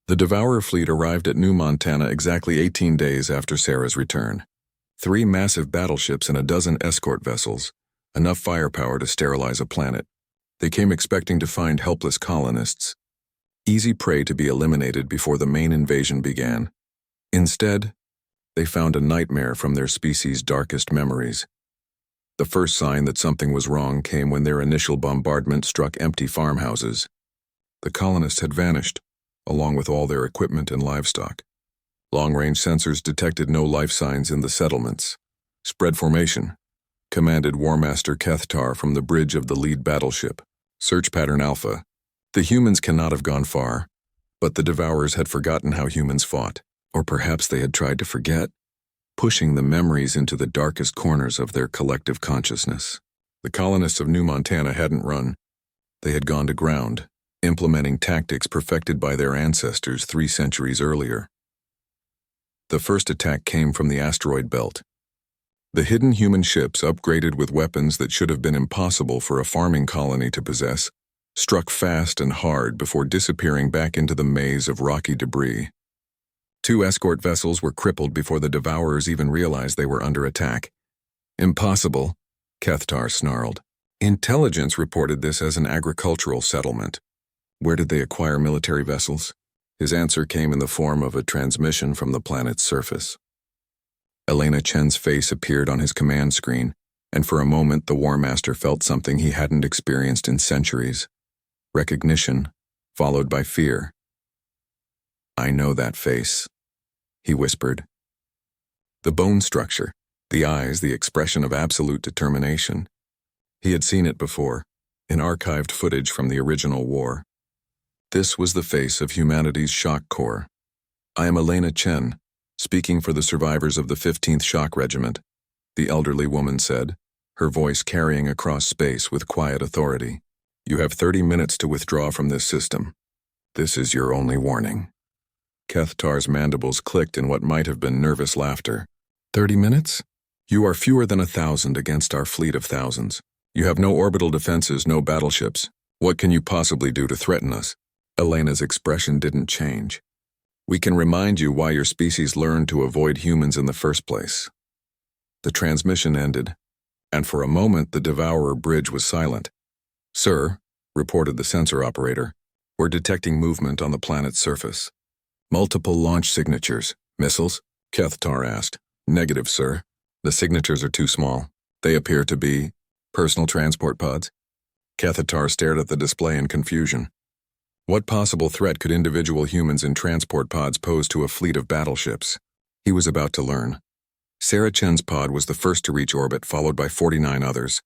The Devourer fleet arrived at New Montana exactly 18 days after Sarah's return. 3 massive battleships and a dozen escort vessels, enough firepower to sterilize a planet. They came expecting to find helpless colonists, easy prey to be eliminated before the main invasion began. Instead, they found a nightmare from their species' darkest memories. The first sign that something was wrong came when their initial bombardment struck empty farmhouses. The colonists had vanished, along with all their equipment and livestock. Long-range sensors detected no life signs in the settlements. Spread formation, commanded War Master Kethtar from the bridge of the lead battleship. Search pattern Alpha. The humans cannot have gone far, but the Devourers had forgotten how humans fought. Or perhaps they had tried to forget, pushing the memories into the darkest corners of their collective consciousness. The colonists of New Montana hadn't run. They had gone to ground, implementing tactics perfected by their ancestors 3 centuries earlier. The first attack came from the asteroid belt. The hidden human ships, upgraded with weapons that should have been impossible for a farming colony to possess, struck fast and hard before disappearing back into the maze of rocky debris. 2 escort vessels were crippled before the Devourers even realized they were under attack. Impossible, Kethtar snarled. Intelligence reported this as an agricultural settlement. Where did they acquire military vessels? His answer came in the form of a transmission from the planet's surface. Elena Chen's face appeared on his command screen, and for a moment the War Master felt something he hadn't experienced in centuries. Recognition, followed by fear. I know that face, he whispered. The bone structure, the eyes, the expression of absolute determination. He had seen it before, in archived footage from the original war. This was the face of humanity's shock corps. I am Elena Chen, speaking for the survivors of the 15th Shock Regiment, the elderly woman said, her voice carrying across space with quiet authority. You have 30 minutes to withdraw from this system. This is your only warning. Kethtar's mandibles clicked in what might have been nervous laughter. 30 minutes? You are fewer than 1,000 against our fleet of thousands. You have no orbital defenses, no battleships. What can you possibly do to threaten us? Elena's expression didn't change. We can remind you why your species learned to avoid humans in the first place. The transmission ended, and for a moment the Devourer bridge was silent. Sir, reported the sensor operator, we're detecting movement on the planet's surface. Multiple launch signatures. Missiles? Kethtar asked. Negative, sir. The signatures are too small. They appear to be personal transport pods. Kethtar stared at the display in confusion. What possible threat could individual humans in transport pods pose to a fleet of battleships? He was about to learn. Sarah Chen's pod was the first to reach orbit, followed by 49 others.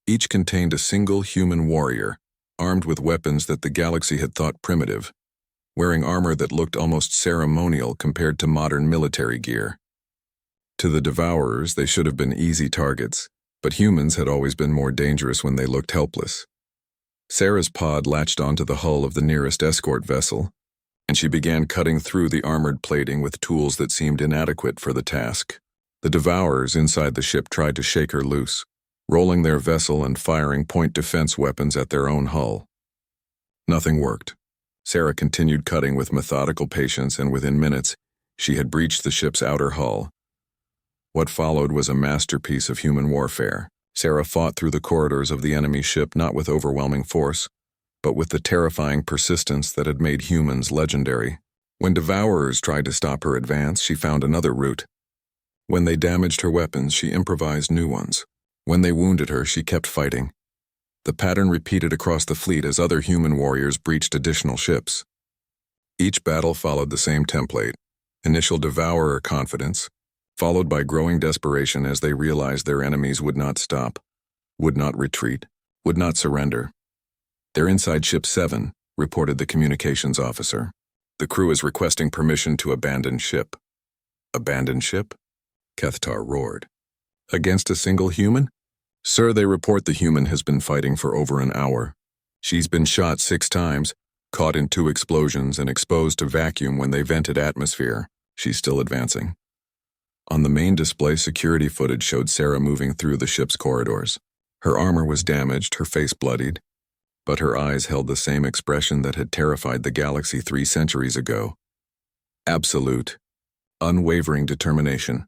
Each contained a single human warrior, armed with weapons that the galaxy had thought primitive, wearing armor that looked almost ceremonial compared to modern military gear. To the Devourers, they should have been easy targets, but humans had always been more dangerous when they looked helpless. Sarah's pod latched onto the hull of the nearest escort vessel, and she began cutting through the armored plating with tools that seemed inadequate for the task. The Devourers inside the ship tried to shake her loose, rolling their vessel and firing point defense weapons at their own hull. Nothing worked. Sarah continued cutting with methodical patience, and within minutes, she had breached the ship's outer hull. What followed was a masterpiece of human warfare. Sarah fought through the corridors of the enemy ship not with overwhelming force, but with the terrifying persistence that had made humans legendary. When Devourers tried to stop her advance, she found another route. When they damaged her weapons, she improvised new ones. When they wounded her, she kept fighting. The pattern repeated across the fleet as other human warriors breached additional ships. Each battle followed the same template: initial Devourer confidence, followed by growing desperation as they realized their enemies would not stop, would not retreat, would not surrender. They're inside Ship 7, reported the communications officer. The crew is requesting permission to abandon ship. Abandon ship? Kethtar roared. Against a single human? Sir, they report the human has been fighting for over an hour. She's been shot 6 times, caught in 2 explosions, and exposed to vacuum when they vented atmosphere. She's still advancing. On the main display, security footage showed Sarah moving through the ship's corridors. Her armor was damaged, her face bloodied, but her eyes held the same expression that had terrified the galaxy 3 centuries ago. Absolute, unwavering determination.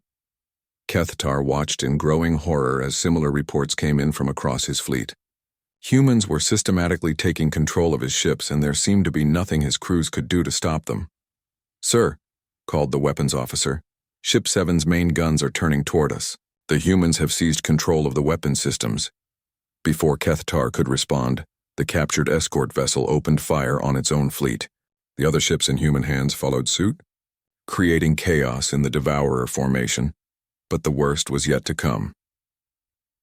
Cathtar watched in growing horror as similar reports came in from across his fleet. Humans were systematically taking control of his ships, and there seemed to be nothing his crews could do to stop them. "Sir," called the weapons officer, "Ship 7's main guns are turning toward us. The humans have seized control of the weapon systems." Before Cathtar could respond, the captured escort vessel opened fire on its own fleet. The other ships in human hands followed suit, creating chaos in the Devourer formation. But the worst was yet to come.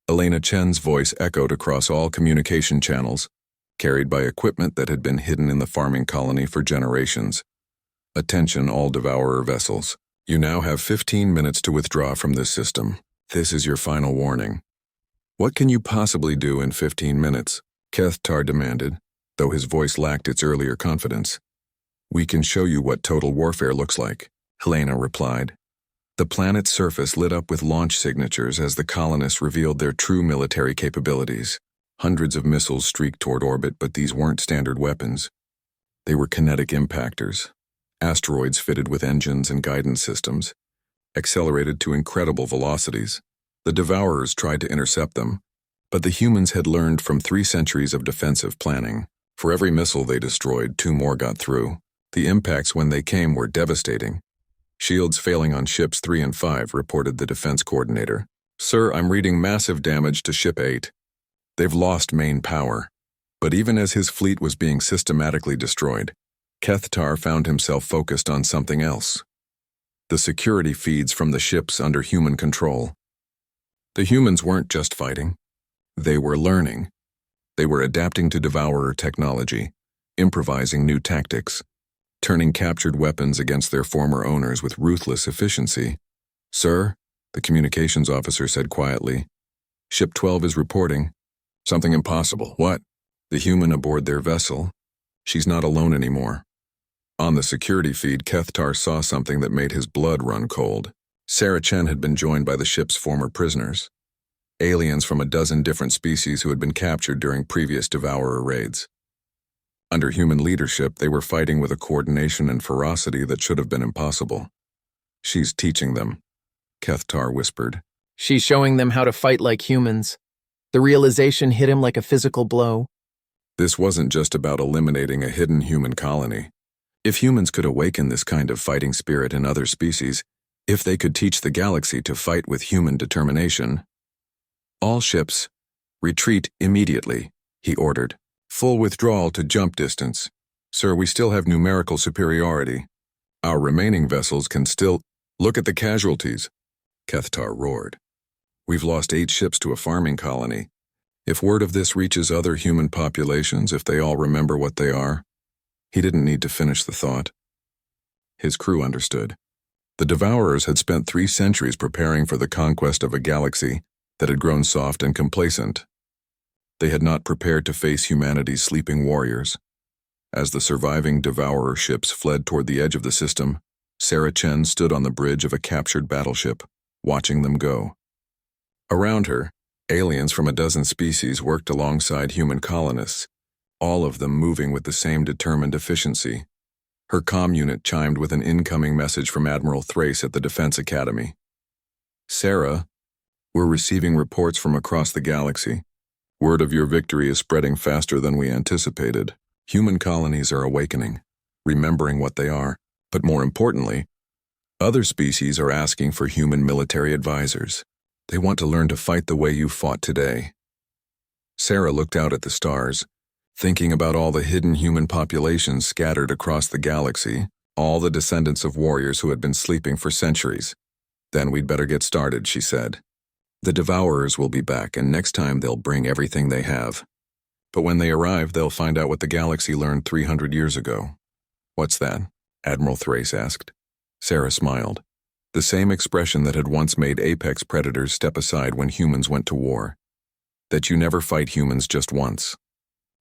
Elena Chen's voice echoed across all communication channels, carried by equipment that had been hidden in the farming colony for generations. "Attention, all Devourer vessels. You now have 15 minutes to withdraw from this system. This is your final warning." "What can you possibly do in 15 minutes?" Cathtar demanded, though his voice lacked its earlier confidence. "We can show you what total warfare looks like," Helena replied. The planet's surface lit up with launch signatures as the colonists revealed their true military capabilities. Hundreds of missiles streaked toward orbit, but these weren't standard weapons. They were kinetic impactors, asteroids fitted with engines and guidance systems, accelerated to incredible velocities. The Devourers tried to intercept them, but the humans had learned from 3 centuries of defensive planning. For every missile they destroyed, 2 more got through. The impacts when they came were devastating. "Shields failing on ships 3 and 5, reported the defense coordinator. "Sir, I'm reading massive damage to ship 8. They've lost main power." But even as his fleet was being systematically destroyed, Cathtar found himself focused on something else. The security feeds from the ships under human control. The humans weren't just fighting. They were learning. They were adapting to Devourer technology, improvising new tactics, turning captured weapons against their former owners with ruthless efficiency. "Sir," the communications officer said quietly, "Ship 12 is reporting." "Something impossible." "What?" "The human aboard their vessel. She's not alone anymore." On the security feed, Cathtar saw something that made his blood run cold. Sarah Chen had been joined by the ship's former prisoners, aliens from a dozen different species who had been captured during previous Devourer raids. Under human leadership, they were fighting with a coordination and ferocity that should have been impossible. "She's teaching them," Cathtar whispered. "She's showing them how to fight like humans." The realization hit him like a physical blow. This wasn't just about eliminating a hidden human colony. If humans could awaken this kind of fighting spirit in other species, if they could teach the galaxy to fight with human determination. "All ships, retreat immediately," he ordered. "Full withdrawal to jump distance. Sir, we still have numerical superiority. Our remaining vessels can still—" "Look at the casualties," Cathtar roared. "We've lost 8 ships to a farming colony. If word of this reaches other human populations, if they all remember what they are—" He didn't need to finish the thought. His crew understood. The Devourers had spent 3 centuries preparing for the conquest of a galaxy that had grown soft and complacent. They had not prepared to face humanity's sleeping warriors. As the surviving Devourer ships fled toward the edge of the system, Sarah Chen stood on the bridge of a captured battleship, watching them go. Around her, aliens from a dozen species worked alongside human colonists, all of them moving with the same determined efficiency. Her comm unit chimed with an incoming message from Admiral Thrace at the Defense Academy. "Sarah, we're receiving reports from across the galaxy. Word of your victory is spreading faster than we anticipated. Human colonies are awakening, remembering what they are, but more importantly, other species are asking for human military advisors. They want to learn to fight the way you fought today." Sarah looked out at the stars, thinking about all the hidden human populations scattered across the galaxy, all the descendants of warriors who had been sleeping for centuries. "Then we'd better get started," she said. "The Devourers will be back, and next time they'll bring everything they have. But when they arrive, they'll find out what the galaxy learned 300 years ago." "What's that?" Admiral Thrace asked. Sarah smiled, the same expression that had once made apex predators step aside when humans went to war. "That you never fight humans just once.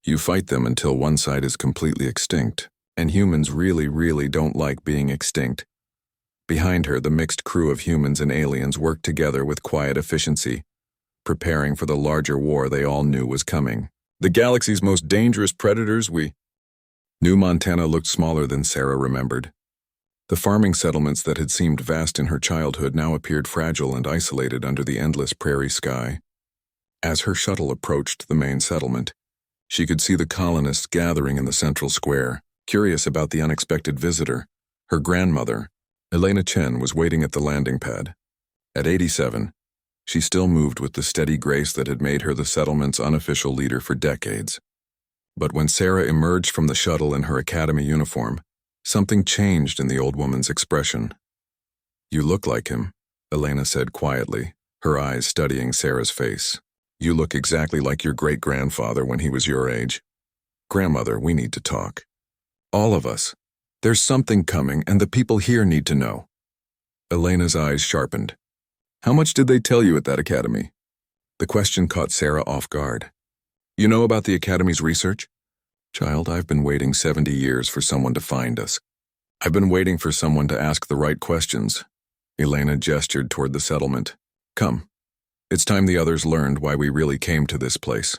You fight them until one side is completely extinct, and humans really don't like being extinct." Behind her, the mixed crew of humans and aliens worked together with quiet efficiency, preparing for the larger war they all knew was coming. "The galaxy's most dangerous predators, New Montana looked smaller than Sarah remembered. The farming settlements that had seemed vast in her childhood now appeared fragile and isolated under the endless prairie sky. As her shuttle approached the main settlement, she could see the colonists gathering in the central square, curious about the unexpected visitor. Her grandmother, Elena Chen, was waiting at the landing pad. At 87, she still moved with the steady grace that had made her the settlement's unofficial leader for decades. But when Sarah emerged from the shuttle in her academy uniform, something changed in the old woman's expression. "You look like him," Elena said quietly, her eyes studying Sarah's face. "You look exactly like your great-grandfather when he was your age. Grandmother, we need to talk. All of us. There's something coming, and the people here need to know." Elena's eyes sharpened. "How much did they tell you at that academy?" The question caught Sarah off guard. "You know about the academy's research?" "Child, I've been waiting 70 years for someone to find us. I've been waiting for someone to ask the right questions." Elena gestured toward the settlement. "Come. It's time the others learned why we really came to this place."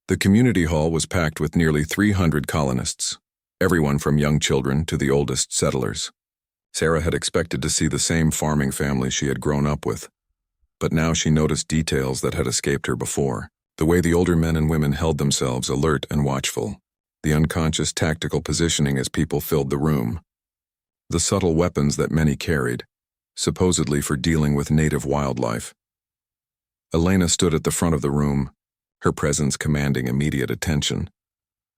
The community hall was packed with nearly 300 colonists, everyone from young children to the oldest settlers. Sarah had expected to see the same farming family she had grown up with, but now she noticed details that had escaped her before. The way the older men and women held themselves alert and watchful, the unconscious tactical positioning as people filled the room, the subtle weapons that many carried, supposedly for dealing with native wildlife. Elena stood at the front of the room, her presence commanding immediate attention.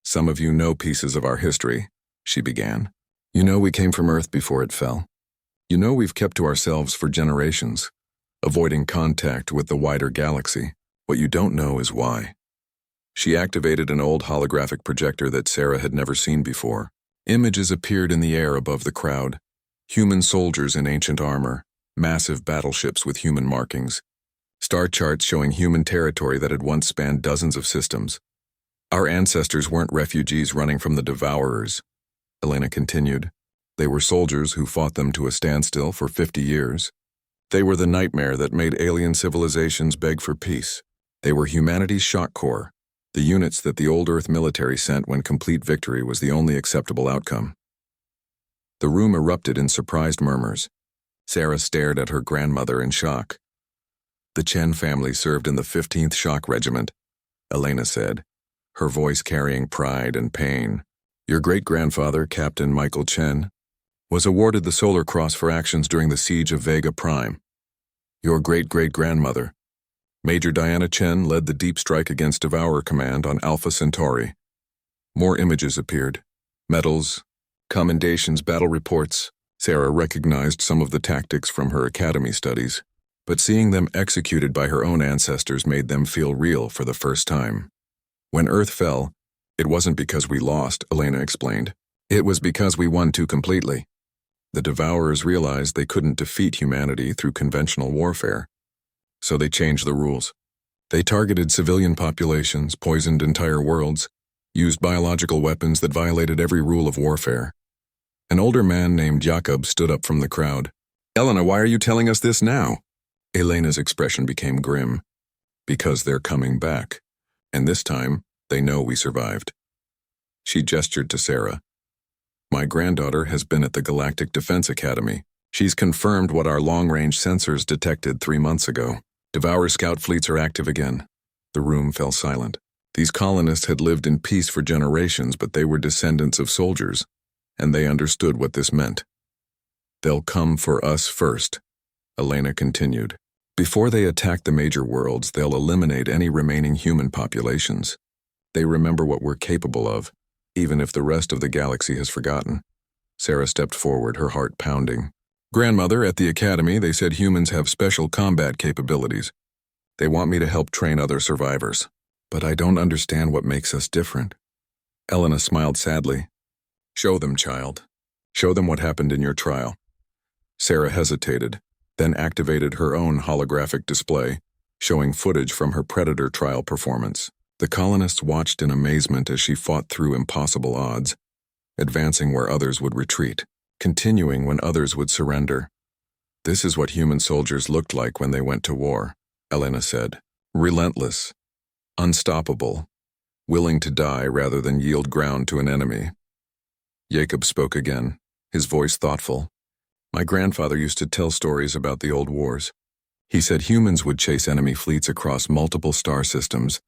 "Some of you know pieces of our history," she began. "You know we came from Earth before it fell. You know we've kept to ourselves for generations, avoiding contact with the wider galaxy. What you don't know is why." She activated an old holographic projector that Sarah had never seen before. Images appeared in the air above the crowd. Human soldiers in ancient armor, massive battleships with human markings, star charts showing human territory that had once spanned dozens of systems. "Our ancestors weren't refugees running from the devourers," Elena continued. "They were soldiers who fought them to a standstill for 50 years. They were the nightmare that made alien civilizations beg for peace. They were humanity's shock corps, the units that the old Earth military sent when complete victory was the only acceptable outcome." The room erupted in surprised murmurs. Sarah stared at her grandmother in shock. "The Chen family served in the 15th Shock Regiment," Elena said, her voice carrying pride and pain. "Your great-grandfather, Captain Michael Chen, was awarded the Solar Cross for actions during the siege of Vega Prime. Your great-great-grandmother, Major Diana Chen, led the deep strike against Devourer Command on Alpha Centauri." More images appeared. Medals, commendations, battle reports. Sarah recognized some of the tactics from her academy studies, but seeing them executed by her own ancestors made them feel real for the first time. "When Earth fell, it wasn't because we lost," Elena explained. "It was because we won too completely. The Devourers realized they couldn't defeat humanity through conventional warfare. So they changed the rules. They targeted civilian populations, poisoned entire worlds, used biological weapons that violated every rule of warfare." An older man named Jakob stood up from the crowd. "Elena, why are you telling us this now?" Elena's expression became grim. "Because they're coming back. And this time, they know we survived." She gestured to Sarah. "My granddaughter has been at the Galactic Defense Academy. She's confirmed what our long-range sensors detected 3 months ago. Devourer scout fleets are active again." The room fell silent. These colonists had lived in peace for generations, but they were descendants of soldiers, and they understood what this meant. "They'll come for us first," Elena continued. "Before they attack the major worlds, they'll eliminate any remaining human populations. They remember what we're capable of, even if the rest of the galaxy has forgotten." Sarah stepped forward, her heart pounding. "Grandmother, at the academy, they said humans have special combat capabilities. They want me to help train other survivors. But I don't understand what makes us different." Elena smiled sadly. "Show them, child. Show them what happened in your trial." Sarah hesitated, then activated her own holographic display, showing footage from her Predator trial performance. The colonists watched in amazement as she fought through impossible odds, advancing where others would retreat, continuing when others would surrender. "This is what human soldiers looked like when they went to war," Elena said. "Relentless, unstoppable, willing to die rather than yield ground to an enemy." Jacob spoke again, his voice thoughtful. My grandfather used to tell stories about the old wars. He said humans would chase enemy fleets across multiple star systems,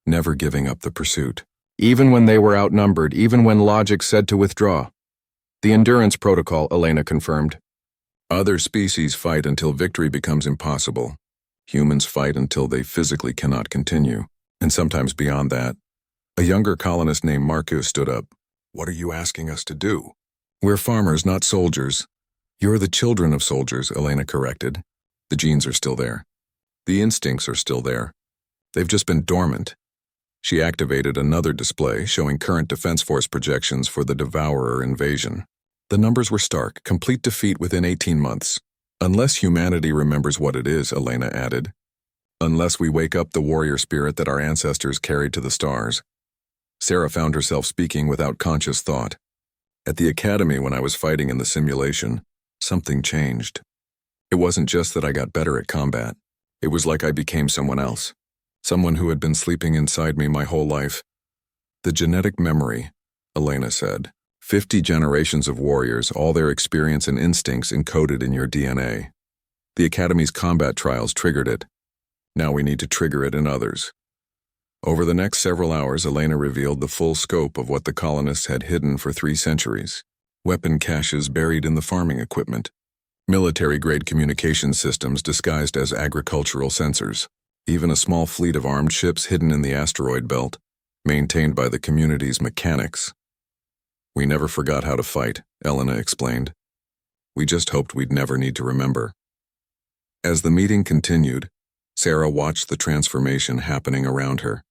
never giving up the pursuit. Even when they were outnumbered, even when logic said to withdraw. The endurance protocol, Elena confirmed. Other species fight until victory becomes impossible. Humans fight until they physically cannot continue, and sometimes beyond that. A younger colonist named Marcus stood up. What are you asking us to do? We're farmers, not soldiers. You're the children of soldiers, Elena corrected. The genes are still there. The instincts are still there. They've just been dormant. She activated another display showing current Defense Force projections for the Devourer invasion. The numbers were stark, complete defeat within 18 months. Unless humanity remembers what it is, Elena added. Unless we wake up the warrior spirit that our ancestors carried to the stars. Sarah found herself speaking without conscious thought. At the academy when I was fighting in the simulation, something changed. It wasn't just that I got better at combat. It was like I became someone else. Someone who had been sleeping inside me my whole life. The genetic memory, Elena said. 50 generations of warriors, all their experience and instincts encoded in your DNA. The Academy's combat trials triggered it. Now we need to trigger it in others. Over the next several hours, Elena revealed the full scope of what the colonists had hidden for 3 centuries. Weapon caches buried in the farming equipment. Military-grade communication systems disguised as agricultural sensors. Even a small fleet of armed ships hidden in the asteroid belt, maintained by the community's mechanics. We never forgot how to fight, Elena explained. We just hoped we'd never need to remember. As the meeting continued, Sarah watched the transformation happening around her.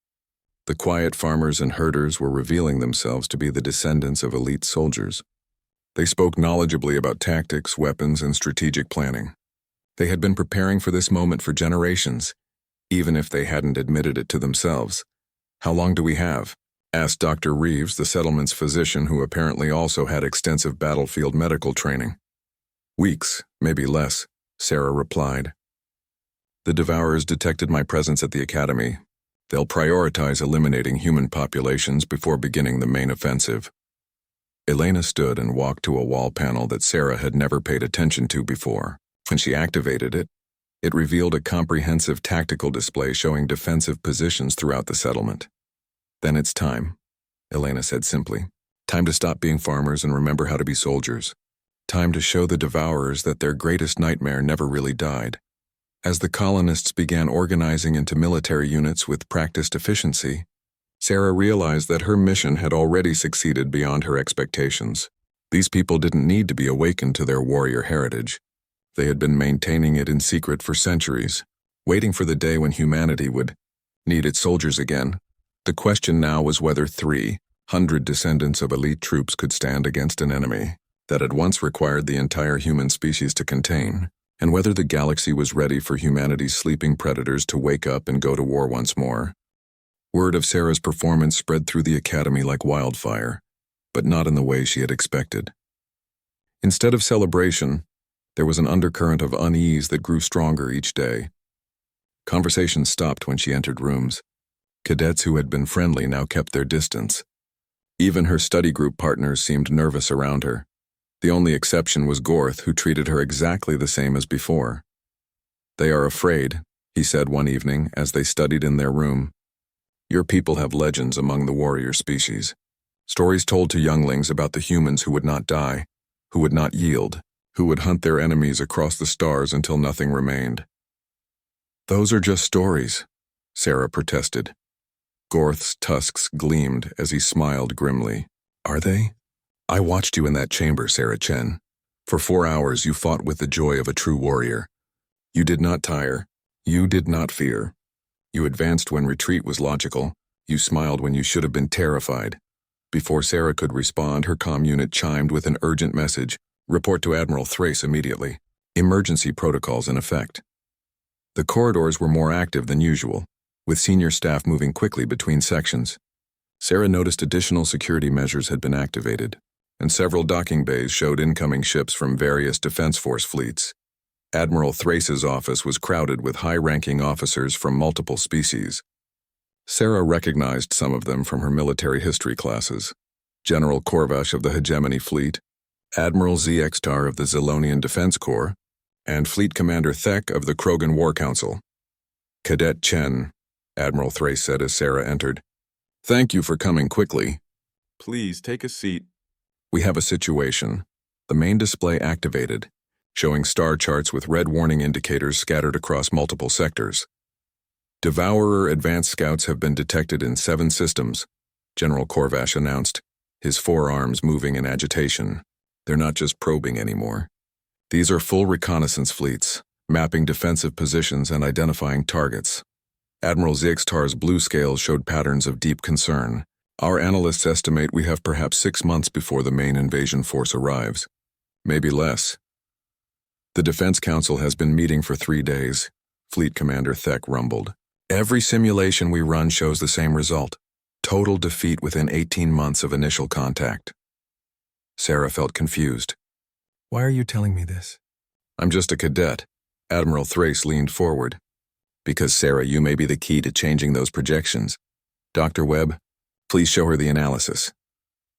The quiet farmers and herders were revealing themselves to be the descendants of elite soldiers. They spoke knowledgeably about tactics, weapons, and strategic planning. They had been preparing for this moment for generations, even if they hadn't admitted it to themselves. How long do we have? Asked Dr. Reeves, the settlement's physician who apparently also had extensive battlefield medical training. Weeks, maybe less, Sarah replied. The Devourers detected my presence at the academy. They'll prioritize eliminating human populations before beginning the main offensive. Elena stood and walked to a wall panel that Sarah had never paid attention to before. When she activated it, it revealed a comprehensive tactical display showing defensive positions throughout the settlement. Then it's time, Elena said simply. Time to stop being farmers and remember how to be soldiers. Time to show the Devourers that their greatest nightmare never really died. As the colonists began organizing into military units with practiced efficiency, Sarah realized that her mission had already succeeded beyond her expectations. These people didn't need to be awakened to their warrior heritage. They had been maintaining it in secret for centuries, waiting for the day when humanity would need its soldiers again. The question now was whether 300 descendants of elite troops could stand against an enemy that had once required the entire human species to contain, and whether the galaxy was ready for humanity's sleeping predators to wake up and go to war once more. Word of Sarah's performance spread through the academy like wildfire, but not in the way she had expected. Instead of celebration, there was an undercurrent of unease that grew stronger each day. Conversations stopped when she entered rooms. Cadets who had been friendly now kept their distance. Even her study group partners seemed nervous around her. The only exception was Gorth, who treated her exactly the same as before. They are afraid, he said one evening as they studied in their room. Your people have legends among the warrior species. Stories told to younglings about the humans who would not die, who would not yield, who would hunt their enemies across the stars until nothing remained. Those are just stories, Sarah protested. Gorth's tusks gleamed as he smiled grimly. Are they? I watched you in that chamber, Sarah Chen. For 4 hours you fought with the joy of a true warrior. You did not tire. You did not fear. You advanced when retreat was logical. You smiled when you should have been terrified. Before Sarah could respond, her comm unit chimed with an urgent message. Report to Admiral Thrace immediately. Emergency protocols in effect. The corridors were more active than usual, with senior staff moving quickly between sections. Sarah noticed additional security measures had been activated, and several docking bays showed incoming ships from various Defense Force fleets. Admiral Thrace's office was crowded with high-ranking officers from multiple species. Sarah recognized some of them from her military history classes. General Korvash of the Hegemony Fleet, Admiral Zextar of the Zilonian Defense Corps, and Fleet Commander Thek of the Krogan War Council. Cadet Chen, Admiral Thrace said as Sarah entered. Thank you for coming quickly. Please take a seat. We have a situation. The main display activated, showing star charts with red warning indicators scattered across multiple sectors. Devourer advanced scouts have been detected in 7 systems, General Korvash announced, his forearms moving in agitation. They're not just probing anymore. These are full reconnaissance fleets, mapping defensive positions and identifying targets. Admiral Zextar's blue scales showed patterns of deep concern. Our analysts estimate we have perhaps 6 months before the main invasion force arrives. Maybe less. The Defense Council has been meeting for 3 days, Fleet Commander Thek rumbled. Every simulation we run shows the same result. Total defeat within 18 months of initial contact. Sarah felt confused. Why are you telling me this? I'm just a cadet. Admiral Thrace leaned forward. Because, Sarah, you may be the key to changing those projections. Dr. Webb, please show her the analysis.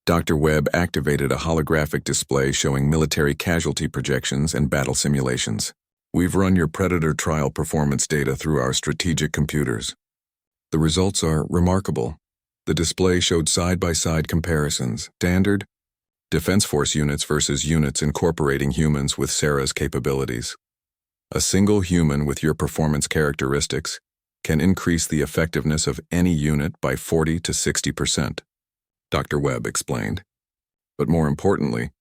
Dr. Webb activated a holographic display showing military casualty projections and battle simulations. We've run your Predator trial performance data through our strategic computers. The results are remarkable. The display showed side-by-side comparisons, standard Defense Force units versus units incorporating humans with Sarah's capabilities. A single human with your performance characteristics can increase the effectiveness of any unit by 40 to 60%, Dr. Webb explained. But more importantly,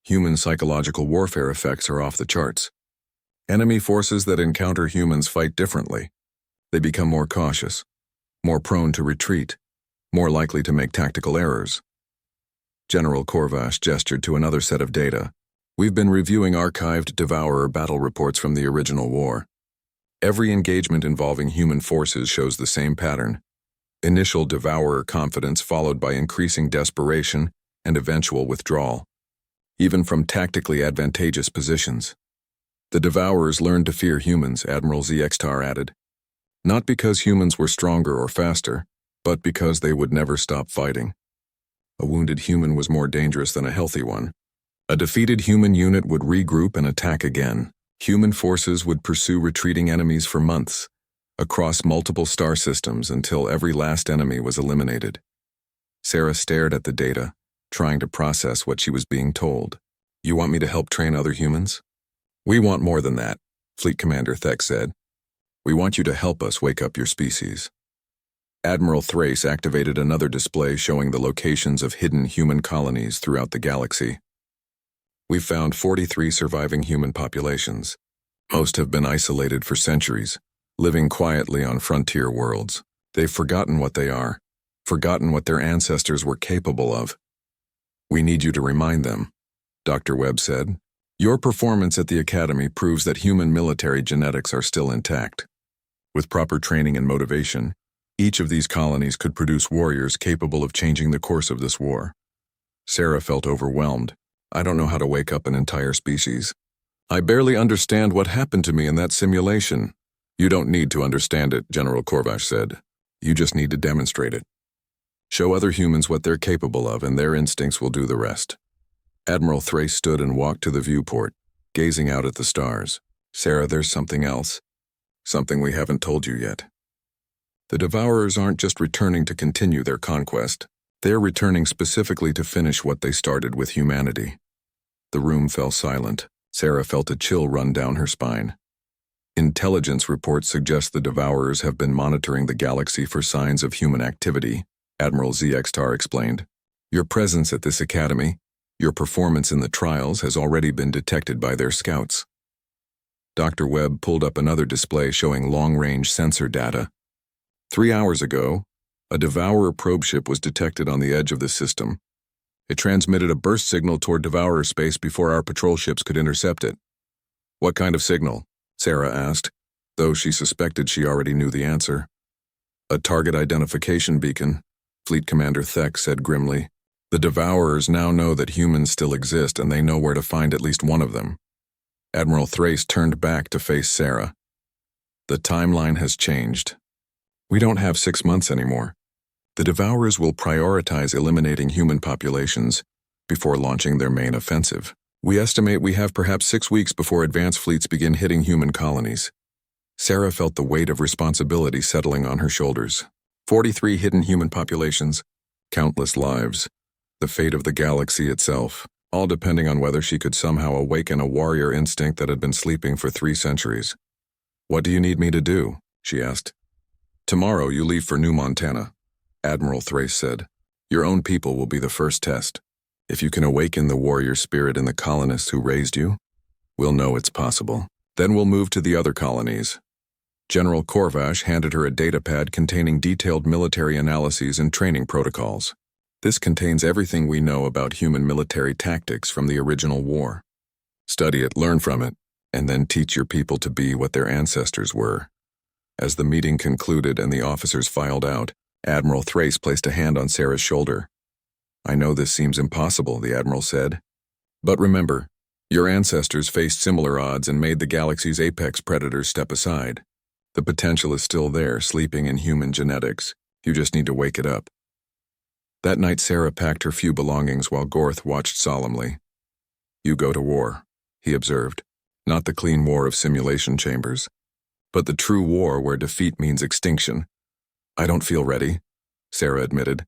human psychological warfare effects are off the charts. Enemy forces that encounter humans fight differently. They become more cautious, more prone to retreat, more likely to make tactical errors. General Korvash gestured to another set of data. We've been reviewing archived Devourer battle reports from the original war. Every engagement involving human forces shows the same pattern. Initial Devourer confidence followed by increasing desperation and eventual withdrawal, even from tactically advantageous positions. The Devourers learned to fear humans, Admiral Zextar added. Not because humans were stronger or faster, but because they would never stop fighting. A wounded human was more dangerous than a healthy one. A defeated human unit would regroup and attack again. Human forces would pursue retreating enemies for months, across multiple star systems until every last enemy was eliminated. Sarah stared at the data, trying to process what she was being told. You want me to help train other humans? We want more than that, Fleet Commander Thek said. We want you to help us wake up your species. Admiral Thrace activated another display showing the locations of hidden human colonies throughout the galaxy. We've found 43 surviving human populations. Most have been isolated for centuries, living quietly on frontier worlds. They've forgotten what they are, forgotten what their ancestors were capable of. We need you to remind them, Dr. Webb said. Your performance at the Academy proves that human military genetics are still intact. With proper training and motivation, each of these colonies could produce warriors capable of changing the course of this war. Sarah felt overwhelmed. I don't know how to wake up an entire species. I barely understand what happened to me in that simulation. You don't need to understand it, General Korvash said. You just need to demonstrate it. Show other humans what they're capable of, and their instincts will do the rest. Admiral Thrace stood and walked to the viewport, gazing out at the stars. Sarah, there's something else. Something we haven't told you yet. The Devourers aren't just returning to continue their conquest. They're returning specifically to finish what they started with humanity. The room fell silent. Sarah felt a chill run down her spine. Intelligence reports suggest the Devourers have been monitoring the galaxy for signs of human activity, Admiral Zextar explained. Your presence at this academy, your performance in the trials has already been detected by their scouts. Dr. Webb pulled up another display showing long-range sensor data. 3 hours ago, a Devourer probe ship was detected on the edge of the system. It transmitted a burst signal toward Devourer space before our patrol ships could intercept it. What kind of signal? Sarah asked, though she suspected she already knew the answer. A target identification beacon, Fleet Commander Thek said grimly. The Devourers now know that humans still exist, and they know where to find at least one of them. Admiral Thrace turned back to face Sarah. The timeline has changed. We don't have 6 months anymore. The Devourers will prioritize eliminating human populations before launching their main offensive. We estimate we have perhaps 6 weeks before advanced fleets begin hitting human colonies. Sarah felt the weight of responsibility settling on her shoulders. 43 hidden human populations, countless lives, the fate of the galaxy itself, all depending on whether she could somehow awaken a warrior instinct that had been sleeping for 3 centuries. "What do you need me to do?" she asked. "Tomorrow you leave for New Montana," Admiral Thrace said. "Your own people will be the first test. If you can awaken the warrior spirit in the colonists who raised you, we'll know it's possible. Then we'll move to the other colonies." General Corvash handed her a datapad containing detailed military analyses and training protocols. "This contains everything we know about human military tactics from the original war. Study it, learn from it, and then teach your people to be what their ancestors were." As the meeting concluded and the officers filed out, Admiral Thrace placed a hand on Sarah's shoulder. "I know this seems impossible," the Admiral said. "But remember, your ancestors faced similar odds and made the galaxy's apex predators step aside. The potential is still there, sleeping in human genetics. You just need to wake it up." That night, Sarah packed her few belongings while Gorth watched solemnly. "You go to war," he observed. "Not the clean war of simulation chambers, but the true war where defeat means extinction." "I don't feel ready," Sarah admitted.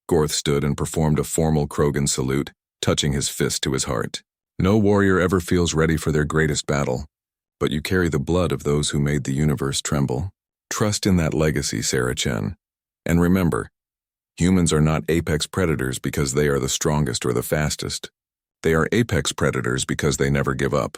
Gorth stood and performed a formal Krogan salute, touching his fist to his heart. "No warrior ever feels ready for their greatest battle, but you carry the blood of those who made the universe tremble. Trust in that legacy, Sarah Chen. And remember, humans are not apex predators because they are the strongest or the fastest. They are apex predators because they never give up."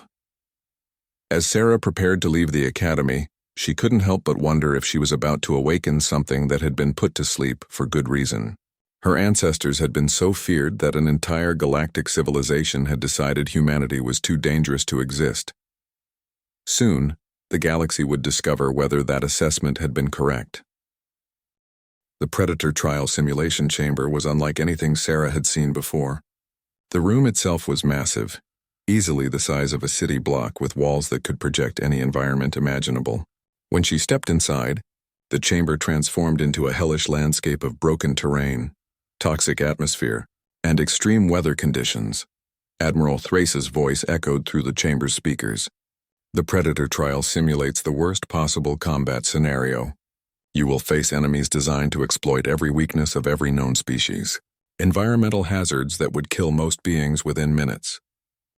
As Sarah prepared to leave the academy, she couldn't help but wonder if she was about to awaken something that had been put to sleep for good reason. Her ancestors had been so feared that an entire galactic civilization had decided humanity was too dangerous to exist. Soon, the galaxy would discover whether that assessment had been correct. The Predator trial simulation chamber was unlike anything Sarah had seen before. The room itself was massive, easily the size of a city block with walls that could project any environment imaginable. When she stepped inside, the chamber transformed into a hellish landscape of broken terrain, toxic atmosphere, and extreme weather conditions. Admiral Thrace's voice echoed through the chamber's speakers. "The Predator trial simulates the worst possible combat scenario. You will face enemies designed to exploit every weakness of every known species, environmental hazards that would kill most beings within minutes,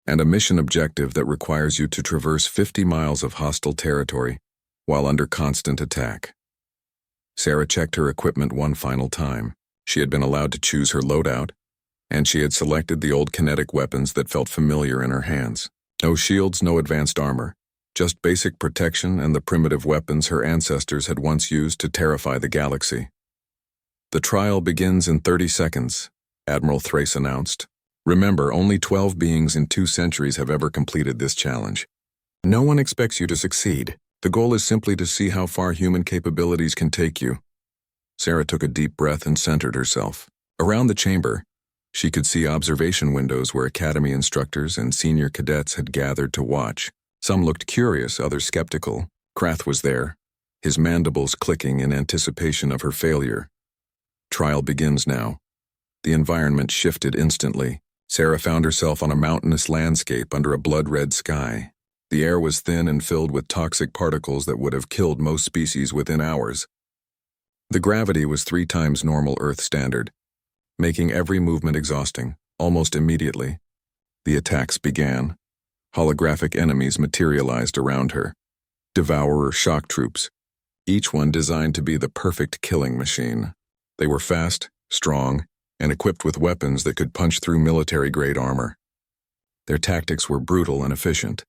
and a mission objective that requires you to traverse 50 miles of hostile territory while under constant attack." Sarah checked her equipment one final time. She had been allowed to choose her loadout, and she had selected the old kinetic weapons that felt familiar in her hands. No shields, no advanced armor, just basic protection and the primitive weapons her ancestors had once used to terrify the galaxy. "The trial begins in 30 seconds, Admiral Thrace announced. "Remember, only 12 beings in 2 centuries have ever completed this challenge. No one expects you to succeed. The goal is simply to see how far human capabilities can take you." Sarah took a deep breath and centered herself. Around the chamber, she could see observation windows where academy instructors and senior cadets had gathered to watch. Some looked curious, others skeptical. Krath was there, his mandibles clicking in anticipation of her failure. "Trial begins now." The environment shifted instantly. Sarah found herself on a mountainous landscape under a blood-red sky. The air was thin and filled with toxic particles that would have killed most species within hours. The gravity was 3 times normal Earth standard, making every movement exhausting. Almost immediately, the attacks began. Holographic enemies materialized around her. Devourer shock troops, each one designed to be the perfect killing machine. They were fast, strong, and equipped with weapons that could punch through military-grade armor. Their tactics were brutal and efficient,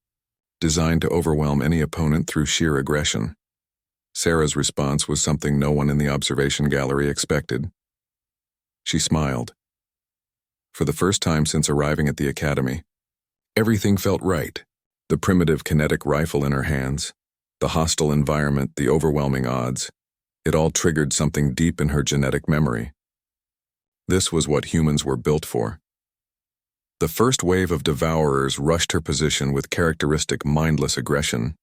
designed to overwhelm any opponent through sheer aggression. Sarah's response was something no one in the observation gallery expected. She smiled. For the first time since arriving at the academy, everything felt right. The primitive kinetic rifle in her hands, the hostile environment, the overwhelming odds. It all triggered something deep in her genetic memory. This was what humans were built for. The first wave of devourers rushed her position with characteristic mindless aggression.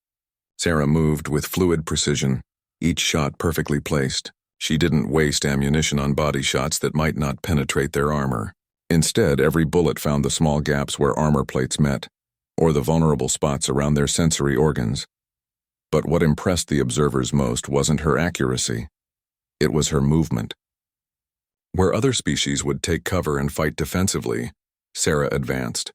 Sarah moved with fluid precision, each shot perfectly placed. She didn't waste ammunition on body shots that might not penetrate their armor. Instead, every bullet found the small gaps where armor plates met, or the vulnerable spots around their sensory organs. But what impressed the observers most wasn't her accuracy. It was her movement. Where other species would take cover and fight defensively, Sarah advanced.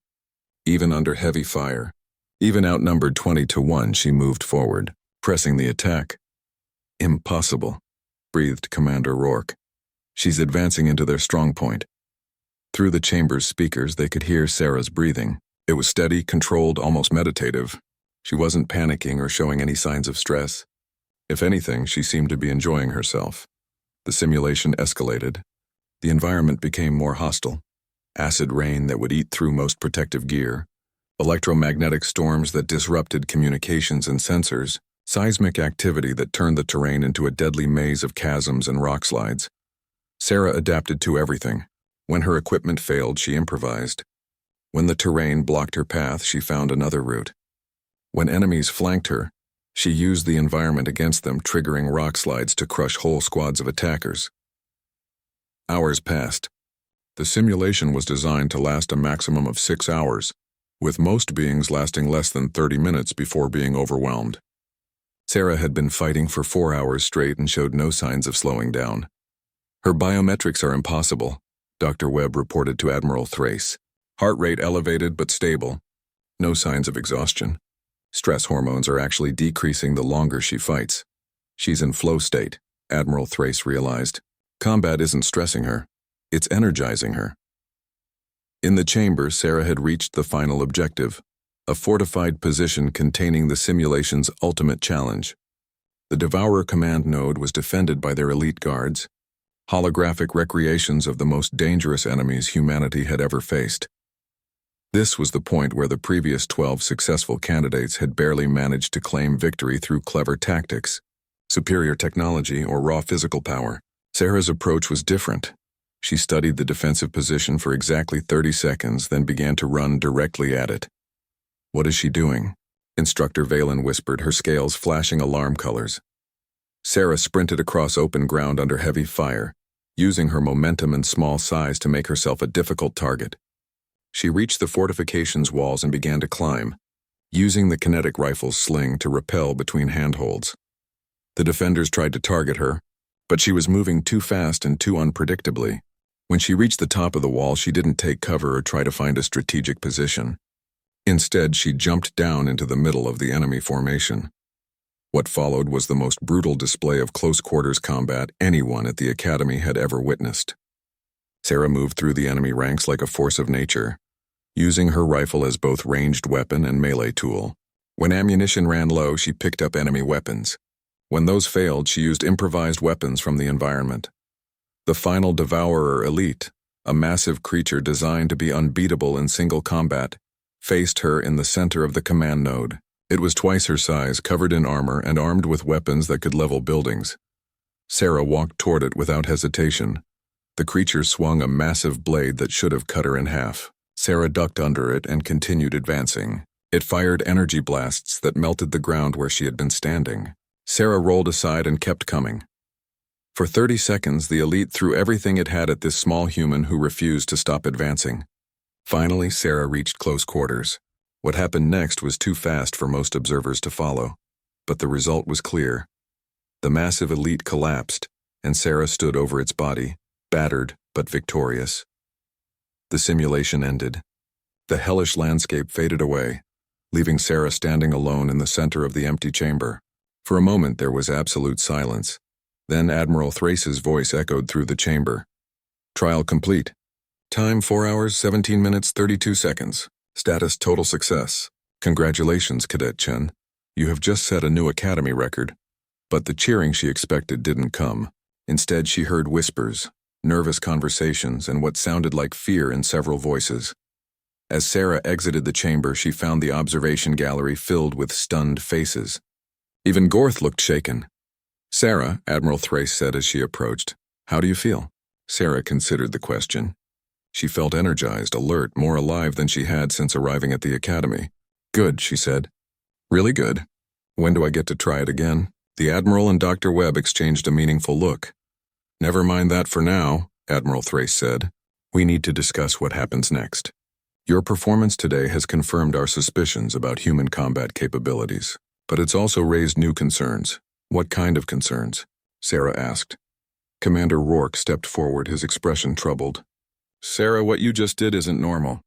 Even under heavy fire, even outnumbered 20-1, she moved forward, pressing the attack. Impossible, breathed Commander Rourke. She's advancing into their strong point. Through the chamber's speakers, they could hear Sarah's breathing. It was steady, controlled, almost meditative. She wasn't panicking or showing any signs of stress. If anything, she seemed to be enjoying herself. The simulation escalated. The environment became more hostile. Acid rain that would eat through most protective gear, electromagnetic storms that disrupted communications and sensors, seismic activity that turned the terrain into a deadly maze of chasms and rock slides. Sarah adapted to everything. When her equipment failed, she improvised. When the terrain blocked her path, she found another route. When enemies flanked her, she used the environment against them, triggering rock slides to crush whole squads of attackers. Hours passed. The simulation was designed to last a maximum of 6 hours, with most beings lasting less than 30 minutes before being overwhelmed. Sarah had been fighting for 4 hours straight and showed no signs of slowing down. Her biometrics are impossible, Dr. Webb reported to Admiral Thrace. Heart rate elevated but stable. No signs of exhaustion. Stress hormones are actually decreasing the longer she fights. She's in flow state, Admiral Thrace realized. Combat isn't stressing her. It's energizing her. In the chamber, Sarah had reached the final objective, a fortified position containing the simulation's ultimate challenge. The Devourer command node was defended by their elite guards, holographic recreations of the most dangerous enemies humanity had ever faced. This was the point where the previous 12 successful candidates had barely managed to claim victory through clever tactics, superior technology, or raw physical power. Sarah's approach was different. She studied the defensive position for exactly 30 seconds, then began to run directly at it. "What is she doing?" Instructor Valen whispered, her scales flashing alarm colors. Sarah sprinted across open ground under heavy fire, using her momentum and small size to make herself a difficult target. She reached the fortification's walls and began to climb, using the kinetic rifle's sling to rappel between handholds. The defenders tried to target her, but she was moving too fast and too unpredictably. When she reached the top of the wall, she didn't take cover or try to find a strategic position. Instead, she jumped down into the middle of the enemy formation. What followed was the most brutal display of close-quarters combat anyone at the Academy had ever witnessed. Sarah moved through the enemy ranks like a force of nature, using her rifle as both ranged weapon and melee tool. When ammunition ran low, she picked up enemy weapons. When those failed, she used improvised weapons from the environment. The final Devourer Elite, a massive creature designed to be unbeatable in single combat, faced her in the center of the command node. It was twice her size, covered in armor, and armed with weapons that could level buildings. Sarah walked toward it without hesitation. The creature swung a massive blade that should have cut her in half. Sarah ducked under it and continued advancing. It fired energy blasts that melted the ground where she had been standing. Sarah rolled aside and kept coming. For 30 seconds, the elite threw everything it had at this small human who refused to stop advancing. Finally, Sarah reached close quarters. What happened next was too fast for most observers to follow, but the result was clear. The massive elite collapsed, and Sarah stood over its body, battered but victorious. The simulation ended. The hellish landscape faded away, leaving Sarah standing alone in the center of the empty chamber. For a moment there was absolute silence. Then Admiral Thrace's voice echoed through the chamber. "Trial complete. Time 4 hours, 17 minutes, 32 seconds. Status total success. Congratulations, Cadet Chen. You have just set a new Academy record." But the cheering she expected didn't come. Instead, she heard whispers, nervous conversations, and what sounded like fear in several voices. As Sarah exited the chamber, she found the observation gallery filled with stunned faces. Even Gorth looked shaken. "Sarah," Admiral Thrace said as she approached, "how do you feel?" Sarah considered the question. She felt energized, alert, more alive than she had since arriving at the Academy. "Good," she said. "Really good. When do I get to try it again?" The Admiral and Dr. Webb exchanged a meaningful look. "Never mind that for now," Admiral Thrace said. We need to discuss what happens next. Your performance today has confirmed our suspicions about human combat capabilities, but it's also raised new concerns. What kind of concerns? Sarah asked. Commander Rourke stepped forward, his expression troubled. Sarah, what you just did isn't normal.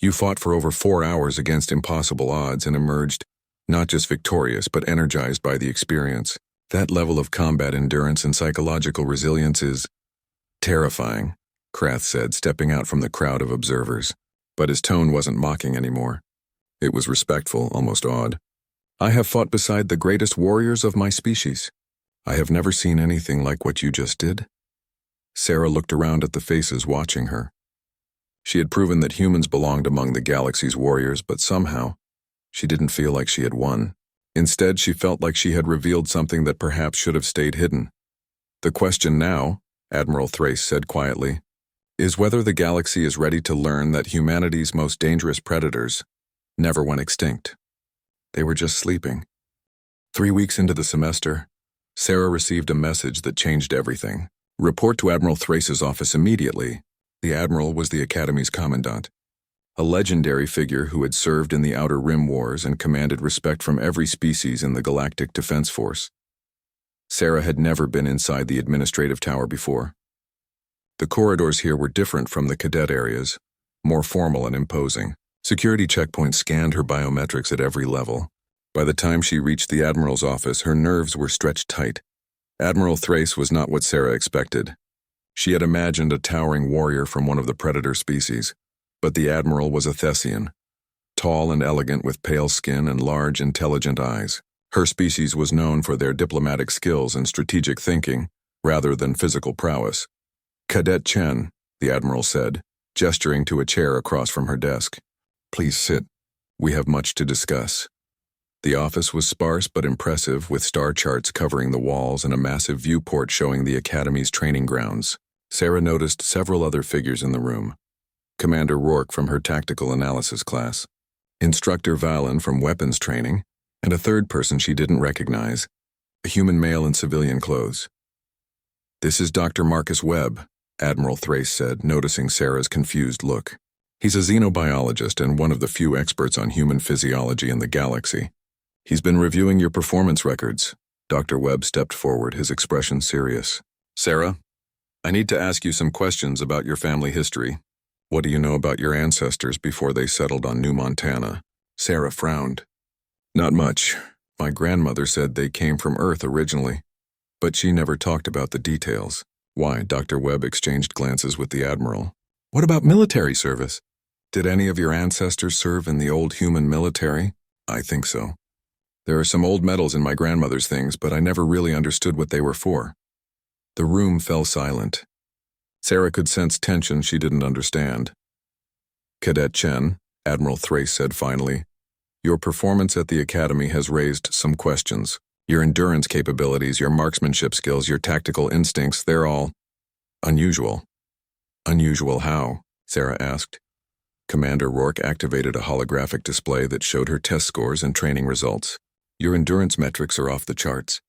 You fought for over 4 hours against impossible odds and emerged not just victorious but energized by the experience. That level of combat endurance and psychological resilience is terrifying, Krath said, stepping out from the crowd of observers. But his tone wasn't mocking anymore. It was respectful, almost awed. I have fought beside the greatest warriors of my species. I have never seen anything like what you just did. Sarah looked around at the faces watching her. She had proven that humans belonged among the galaxy's warriors, but somehow, she didn't feel like she had won. Instead, she felt like she had revealed something that perhaps should have stayed hidden. The question now, Admiral Thrace said quietly, is whether the galaxy is ready to learn that humanity's most dangerous predators never went extinct. They were just sleeping. 3 weeks into the semester, Sarah received a message that changed everything. Report to Admiral Thrace's office immediately. The Admiral was the Academy's commandant, a legendary figure who had served in the Outer Rim Wars and commanded respect from every species in the Galactic Defense Force. Sarah had never been inside the administrative tower before. The corridors here were different from the cadet areas, more formal and imposing. Security checkpoints scanned her biometrics at every level. By the time she reached the Admiral's office, her nerves were stretched tight. Admiral Thrace was not what Sarah expected. She had imagined a towering warrior from one of the predator species, but the Admiral was a Thessian, tall and elegant with pale skin and large, intelligent eyes. Her species was known for their diplomatic skills and strategic thinking, rather than physical prowess. Cadet Chen, the Admiral said, gesturing to a chair across from her desk. Please sit. We have much to discuss. The office was sparse but impressive, with star charts covering the walls and a massive viewport showing the Academy's training grounds. Sarah noticed several other figures in the room. Commander Rourke from her tactical analysis class, Instructor Valen from weapons training, and a third person she didn't recognize, a human male in civilian clothes. This is Dr. Marcus Webb, Admiral Thrace said, noticing Sarah's confused look. He's a xenobiologist and one of the few experts on human physiology in the galaxy. He's been reviewing your performance records. Dr. Webb stepped forward, his expression serious. Sarah, I need to ask you some questions about your family history. What do you know about your ancestors before they settled on New Montana? Sarah frowned. Not much. My grandmother said they came from Earth originally, but she never talked about the details. Why? Dr. Webb exchanged glances with the Admiral. What about military service? Did any of your ancestors serve in the old human military? I think so. There are some old medals in my grandmother's things, but I never really understood what they were for. The room fell silent. Sarah could sense tension she didn't understand. Cadet Chen, Admiral Thrace said finally, your performance at the Academy has raised some questions. Your endurance capabilities, your marksmanship skills, your tactical instincts, they're all unusual. Unusual how? Sarah asked. Commander Rourke activated a holographic display that showed her test scores and training results. Your endurance metrics are off the charts.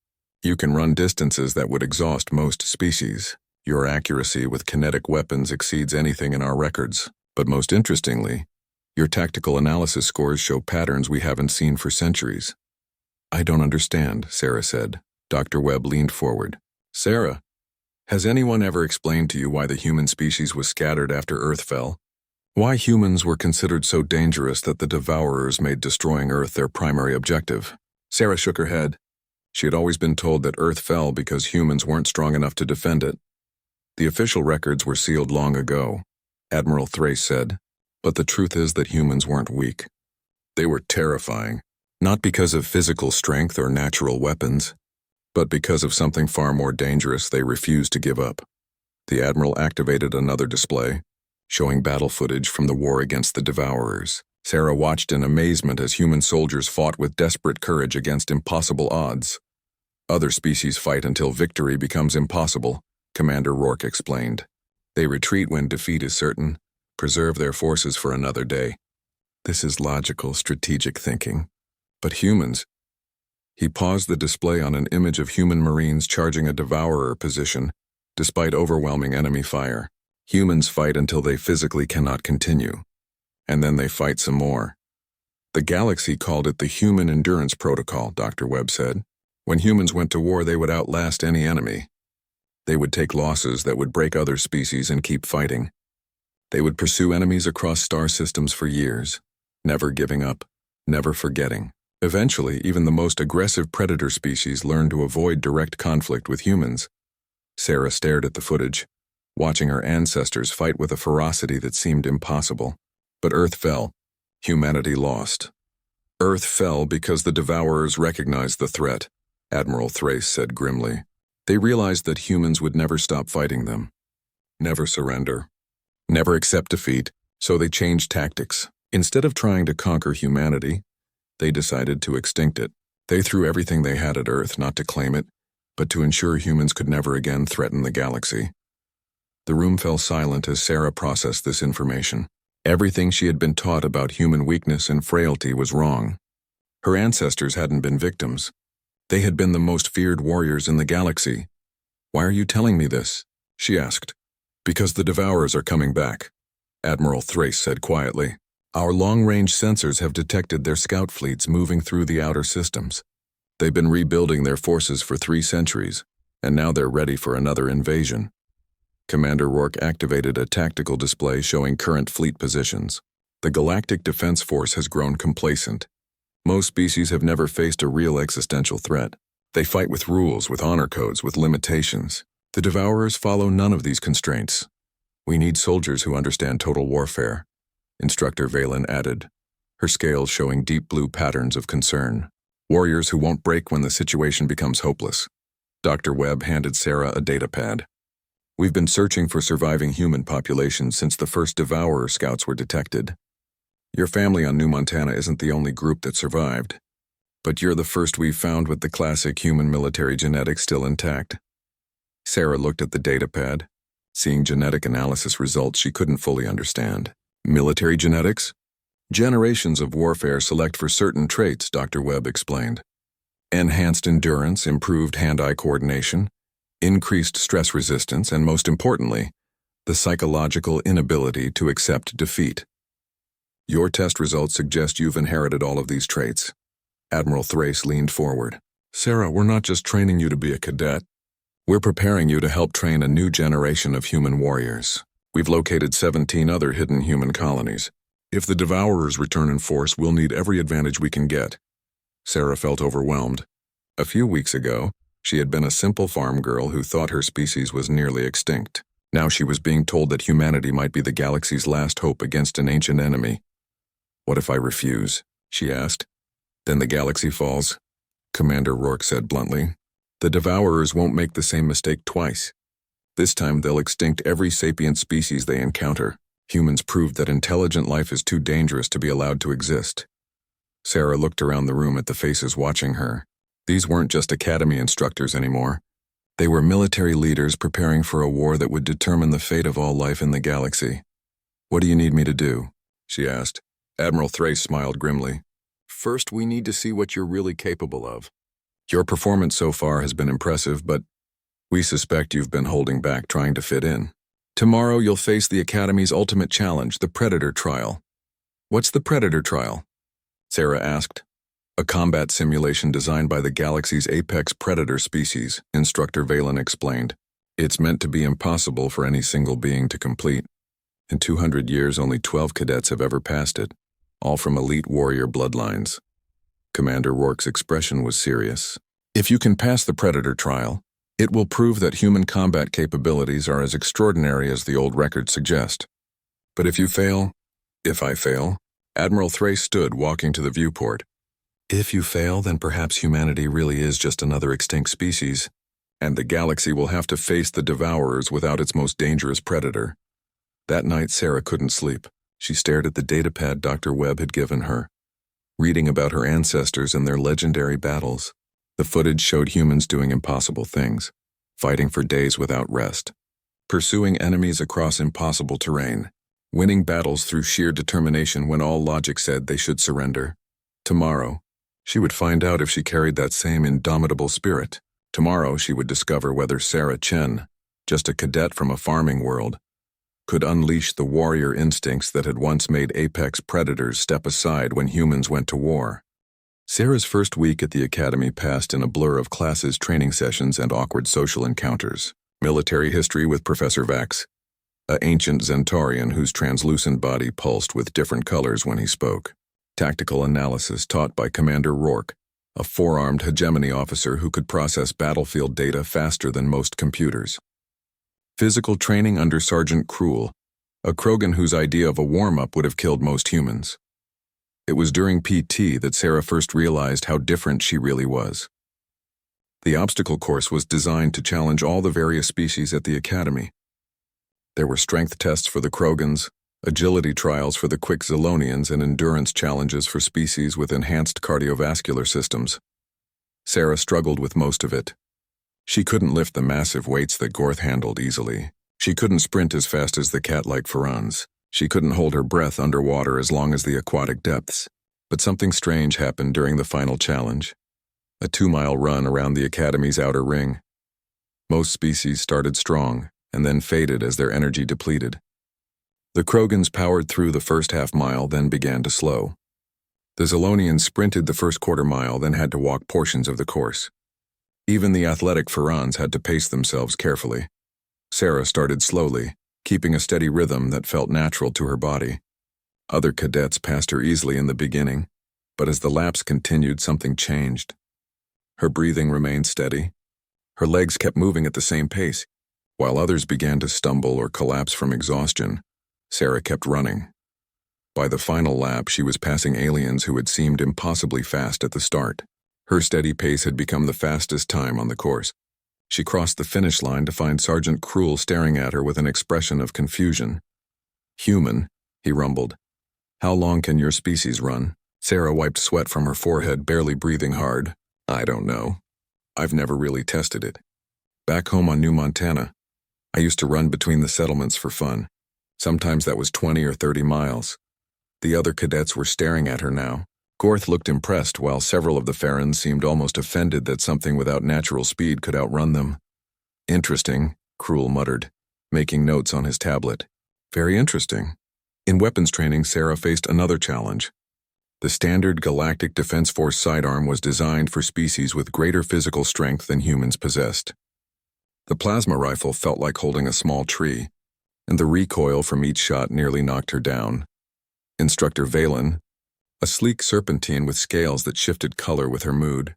You can run distances that would exhaust most species. Your accuracy with kinetic weapons exceeds anything in our records. But most interestingly, your tactical analysis scores show patterns we haven't seen for centuries. I don't understand, Sarah said. Dr. Webb leaned forward. Sarah, has anyone ever explained to you why the human species was scattered after Earth fell? Why humans were considered so dangerous that the Devourers made destroying Earth their primary objective? Sarah shook her head. She had always been told that Earth fell because humans weren't strong enough to defend it. The official records were sealed long ago, Admiral Thrace said, but the truth is that humans weren't weak. They were terrifying, not because of physical strength or natural weapons, but because of something far more dangerous they refused to give up. The Admiral activated another display, showing battle footage from the war against the Devourers. Sarah watched in amazement as human soldiers fought with desperate courage against impossible odds. Other species fight until victory becomes impossible, Commander Rourke explained. They retreat when defeat is certain, preserve their forces for another day. This is logical, strategic thinking. But humans... He paused the display on an image of human Marines charging a Devourer position, despite overwhelming enemy fire. Humans fight until they physically cannot continue. And then they fight some more. The galaxy called it the Human Endurance Protocol, Dr. Webb said. When humans went to war, they would outlast any enemy. They would take losses that would break other species and keep fighting. They would pursue enemies across star systems for years, never giving up, never forgetting. Eventually, even the most aggressive predator species learned to avoid direct conflict with humans. Sarah stared at the footage, watching her ancestors fight with a ferocity that seemed impossible. But Earth fell. Humanity lost. Earth fell because the Devourers recognized the threat, Admiral Thrace said grimly. They realized that humans would never stop fighting them. Never surrender. Never accept defeat, so they changed tactics. Instead of trying to conquer humanity, they decided to extinct it. They threw everything they had at Earth, not to claim it, but to ensure humans could never again threaten the galaxy. The room fell silent as Sarah processed this information. Everything she had been taught about human weakness and frailty was wrong. Her ancestors hadn't been victims. They had been the most feared warriors in the galaxy. "Why are you telling me this?" she asked. "Because the Devourers are coming back," Admiral Thrace said quietly. "Our long-range sensors have detected their scout fleets moving through the outer systems. They've been rebuilding their forces for 3 centuries, and now they're ready for another invasion." Commander Rourke activated a tactical display showing current fleet positions. The Galactic Defense Force has grown complacent. Most species have never faced a real existential threat. They fight with rules, with honor codes, with limitations. The Devourers follow none of these constraints. "We need soldiers who understand total warfare," Instructor Valen added, her scales showing deep blue patterns of concern. "Warriors who won't break when the situation becomes hopeless." Dr. Webb handed Sarah a datapad. "We've been searching for surviving human populations since the first Devourer scouts were detected. Your family on New Montana isn't the only group that survived, but you're the first we've found with the classic human military genetics still intact." Sarah looked at the datapad, seeing genetic analysis results she couldn't fully understand. "Military genetics? Generations of warfare select for certain traits," Dr. Webb explained. "Enhanced endurance, improved hand-eye coordination, increased stress resistance, and most importantly, the psychological inability to accept defeat. Your test results suggest you've inherited all of these traits." Admiral Thrace leaned forward. "Sarah, we're not just training you to be a cadet. We're preparing you to help train a new generation of human warriors. We've located 17 other hidden human colonies. If the Devourers return in force, we'll need every advantage we can get." Sarah felt overwhelmed. A few weeks ago, she had been a simple farm girl who thought her species was nearly extinct. Now she was being told that humanity might be the galaxy's last hope against an ancient enemy. "What if I refuse?" she asked. "Then the galaxy falls," Commander Rourke said bluntly. "The Devourers won't make the same mistake twice. This time they'll extinct every sapient species they encounter. Humans proved that intelligent life is too dangerous to be allowed to exist." Sarah looked around the room at the faces watching her. These weren't just academy instructors anymore. They were military leaders preparing for a war that would determine the fate of all life in the galaxy. "What do you need me to do?" she asked. Admiral Thrace smiled grimly. "First, we need to see what you're really capable of. Your performance so far has been impressive, but we suspect you've been holding back trying to fit in. Tomorrow you'll face the Academy's ultimate challenge, the Predator Trial." "What's the Predator Trial?" Sarah asked. "A combat simulation designed by the galaxy's apex predator species," Instructor Valen explained. "It's meant to be impossible for any single being to complete. In 200 years, only 12 cadets have ever passed it, all from elite warrior bloodlines." Commander Rourke's expression was serious. "If you can pass the Predator Trial, it will prove that human combat capabilities are as extraordinary as the old records suggest. But if you fail, if I fail," Admiral Thrace stood walking to the viewport. "If you fail, then perhaps humanity really is just another extinct species, and the galaxy will have to face the Devourers without its most dangerous predator." That night, Sarah couldn't sleep. She stared at the datapad Dr. Webb had given her, reading about her ancestors and their legendary battles. The footage showed humans doing impossible things, fighting for days without rest, pursuing enemies across impossible terrain, winning battles through sheer determination when all logic said they should surrender. Tomorrow, she would find out if she carried that same indomitable spirit. Tomorrow, she would discover whether Sarah Chen, just a cadet from a farming world, could unleash the warrior instincts that had once made apex predators step aside when humans went to war. Sarah's first week at the academy passed in a blur of classes, training sessions, and awkward social encounters. Military history with Professor Vax, an ancient Zentaurian whose translucent body pulsed with different colors when he spoke. Tactical analysis taught by Commander Rourke, a four-armed hegemony officer who could process battlefield data faster than most computers. Physical training under Sergeant Cruel, a Krogan whose idea of a warm-up would have killed most humans. It was during PT that Sarah first realized how different she really was. The obstacle course was designed to challenge all the various species at the academy. There were strength tests for the Krogans, agility trials for the quick Zilonians, and endurance challenges for species with enhanced cardiovascular systems. Sarah struggled with most of it. She couldn't lift the massive weights that Gorth handled easily. She couldn't sprint as fast as the cat-like Farans. She couldn't hold her breath underwater as long as the aquatic depths. But something strange happened during the final challenge. A 2-mile run around the Academy's outer ring. Most species started strong, and then faded as their energy depleted. The Krogans powered through the first half-mile, then began to slow. The Zilonians sprinted the first quarter-mile, then had to walk portions of the course. Even the athletic Farans had to pace themselves carefully. Sarah started slowly, keeping a steady rhythm that felt natural to her body. Other cadets passed her easily in the beginning, but as the laps continued, something changed. Her breathing remained steady. Her legs kept moving at the same pace. While others began to stumble or collapse from exhaustion, Sarah kept running. By the final lap, she was passing aliens who had seemed impossibly fast at the start. Her steady pace had become the fastest time on the course. She crossed the finish line to find Sergeant Cruel staring at her with an expression of confusion. "Human," he rumbled. "How long can your species run?" Sarah wiped sweat from her forehead, barely breathing hard. "I don't know. I've never really tested it. Back home on New Montana, I used to run between the settlements for fun. Sometimes that was 20 or 30 miles. The other cadets were staring at her now. Gorth looked impressed, while several of the Farans seemed almost offended that something without natural speed could outrun them. "Interesting," Cruel muttered, making notes on his tablet. "Very interesting." In weapons training, Sarah faced another challenge. The standard Galactic Defense Force sidearm was designed for species with greater physical strength than humans possessed. The plasma rifle felt like holding a small tree, and the recoil from each shot nearly knocked her down. Instructor Valen, a sleek serpentine with scales that shifted color with her mood,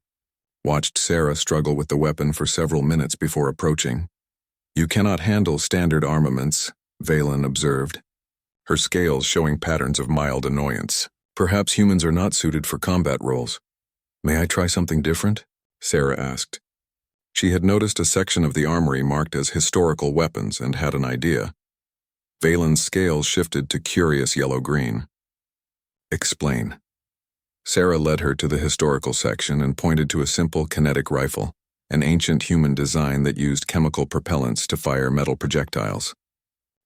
watched Sarah struggle with the weapon for several minutes before approaching. "You cannot handle standard armaments," Valen observed, her scales showing patterns of mild annoyance. "Perhaps humans are not suited for combat roles." "May I try something different?" Sarah asked. She had noticed a section of the armory marked as historical weapons and had an idea. Valen's scales shifted to curious yellow-green. "Explain." Sarah led her to the historical section and pointed to a simple kinetic rifle, an ancient human design that used chemical propellants to fire metal projectiles.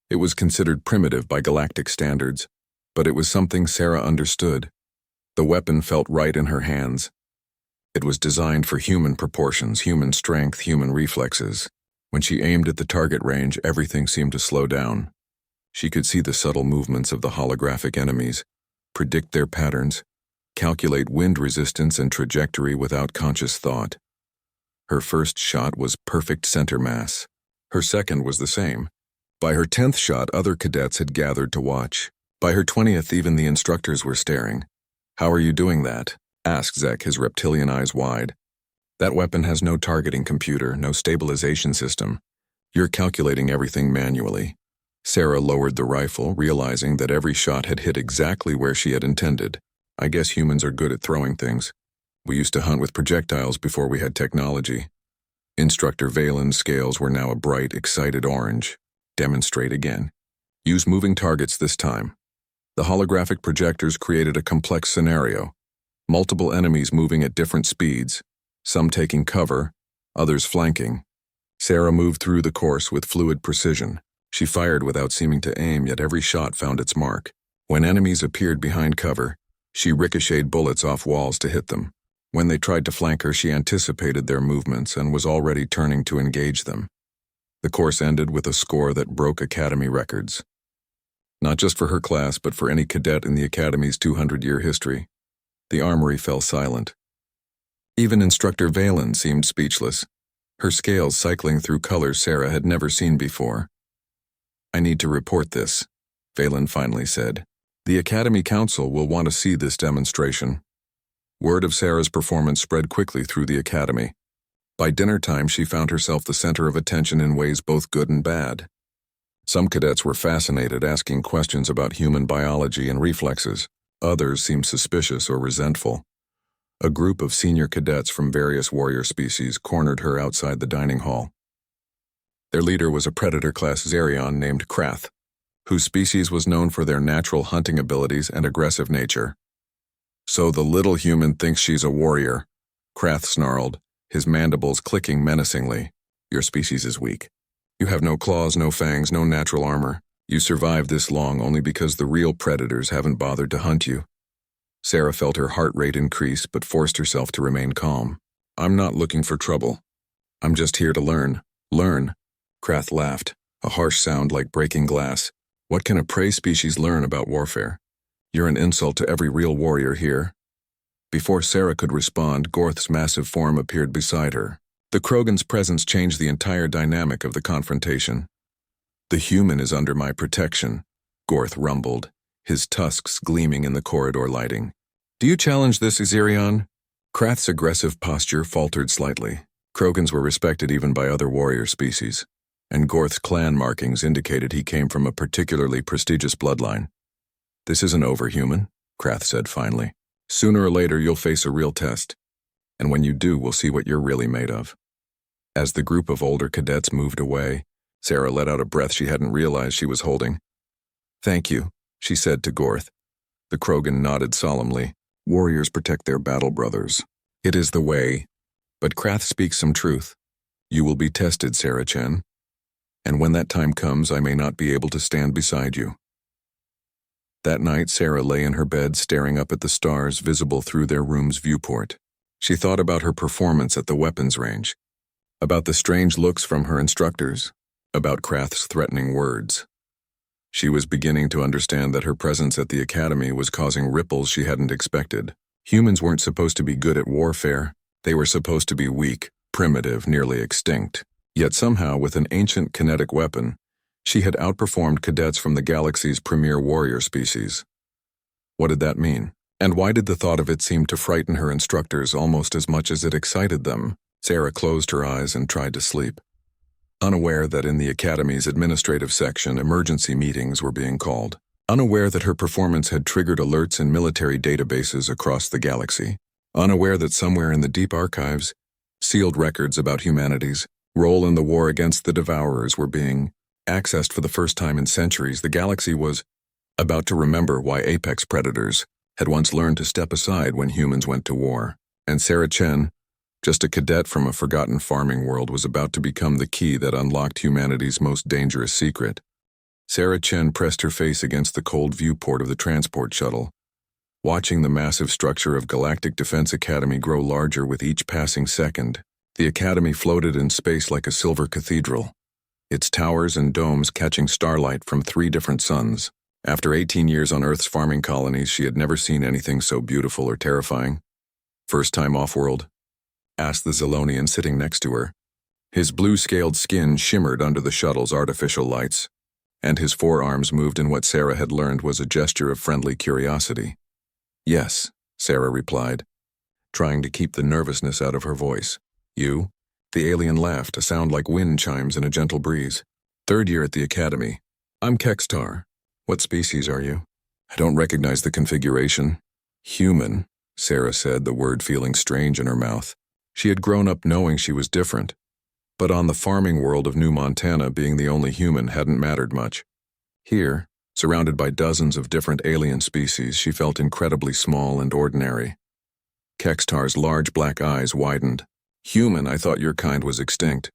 It was considered primitive by galactic standards, but it was something Sarah understood. The weapon felt right in her hands. It was designed for human proportions, human strength, human reflexes. When she aimed at the target range, everything seemed to slow down. She could see the subtle movements of the holographic enemies, predict their patterns, calculate wind resistance and trajectory without conscious thought. Her first shot was perfect center mass. Her second was the same. By her 10th shot, other cadets had gathered to watch. By her 20th, even the instructors were staring. "How are you doing that?" asked Zek, his reptilian eyes wide. "That weapon has no targeting computer, no stabilization system. You're calculating everything manually." Sarah lowered the rifle, realizing that every shot had hit exactly where she had intended. "I guess humans are good at throwing things. We used to hunt with projectiles before we had technology." Instructor Valen's scales were now a bright, excited orange. "Demonstrate again. Use moving targets this time." The holographic projectors created a complex scenario. Multiple enemies moving at different speeds, some taking cover, others flanking. Sarah moved through the course with fluid precision. She fired without seeming to aim, yet every shot found its mark. When enemies appeared behind cover, she ricocheted bullets off walls to hit them. When they tried to flank her, she anticipated their movements and was already turning to engage them. The course ended with a score that broke Academy records. Not just for her class, but for any cadet in the Academy's 200-year history. The armory fell silent. Even Instructor Valen seemed speechless, her scales cycling through colors Sarah had never seen before. "I need to report this," Valen finally said. "The Academy Council will want to see this demonstration." Word of Sarah's performance spread quickly through the Academy. By dinner time, she found herself the center of attention in ways both good and bad. Some cadets were fascinated, asking questions about human biology and reflexes. Others seemed suspicious or resentful. A group of senior cadets from various warrior species cornered her outside the dining hall. Their leader was a predator-class Xerion named Krath, whose species was known for their natural hunting abilities and aggressive nature. "So the little human thinks she's a warrior," Krath snarled, his mandibles clicking menacingly. "Your species is weak. You have no claws, no fangs, no natural armor. You survived this long only because the real predators haven't bothered to hunt you." Sarah felt her heart rate increase but forced herself to remain calm. "I'm not looking for trouble. I'm just here to learn." "Learn?" Krath laughed, a harsh sound like breaking glass. "What can a prey species learn about warfare? You're an insult to every real warrior here." Before Sarah could respond, Gorth's massive form appeared beside her. The Krogan's presence changed the entire dynamic of the confrontation. "The human is under my protection," Gorth rumbled, his tusks gleaming in the corridor lighting. "Do you challenge this, Xerion?" Krath's aggressive posture faltered slightly. Krogans were respected even by other warrior species, and Gorth's clan markings indicated he came from a particularly prestigious bloodline. "This isn't over, human," Krath said finally. "Sooner or later you'll face a real test, and when you do, we'll see what you're really made of." As the group of older cadets moved away, Sarah let out a breath she hadn't realized she was holding. "Thank you," she said to Gorth. The Krogan nodded solemnly. "Warriors protect their battle brothers. It is the way. But Krath speaks some truth. You will be tested, Sarah Chen. And when that time comes, I may not be able to stand beside you." That night, Sarah lay in her bed staring up at the stars visible through their room's viewport. She thought about her performance at the weapons range, about the strange looks from her instructors, about Krath's threatening words. She was beginning to understand that her presence at the Academy was causing ripples she hadn't expected. Humans weren't supposed to be good at warfare. They were supposed to be weak, primitive, nearly extinct. Yet somehow, with an ancient kinetic weapon, she had outperformed cadets from the galaxy's premier warrior species. What did that mean? And why did the thought of it seem to frighten her instructors almost as much as it excited them? Sarah closed her eyes and tried to sleep, unaware that in the Academy's administrative section emergency meetings were being called, unaware that her performance had triggered alerts in military databases across the galaxy, unaware that somewhere in the deep archives, sealed records about humanity's role in the war against the Devourers were being accessed for the first time in centuries. The galaxy was about to remember why apex predators had once learned to step aside when humans went to war. And Sarah Chen, just a cadet from a forgotten farming world, was about to become the key that unlocked humanity's most dangerous secret. Sarah Chen pressed her face against the cold viewport of the transport shuttle, watching the massive structure of Galactic Defense Academy grow larger with each passing second. The Academy floated in space like a silver cathedral, its towers and domes catching starlight from 3 different suns. After 18 years on Earth's farming colonies, she had never seen anything so beautiful or terrifying. "First time off-world?" asked the Zilonian sitting next to her. His blue-scaled skin shimmered under the shuttle's artificial lights, and his forearms moved in what Sarah had learned was a gesture of friendly curiosity. "Yes," Sarah replied, trying to keep the nervousness out of her voice. "You?" The alien laughed, a sound like wind chimes in a gentle breeze. "3rd year at the Academy. I'm Kextar. What species are you?" "I don't recognize the configuration." "Human," Sarah said, the word feeling strange in her mouth. She had grown up knowing she was different, but on the farming world of New Montana, being the only human hadn't mattered much. Here, surrounded by dozens of different alien species, she felt incredibly small and ordinary. Kextar's large black eyes widened. "Human, I thought your kind was extinct.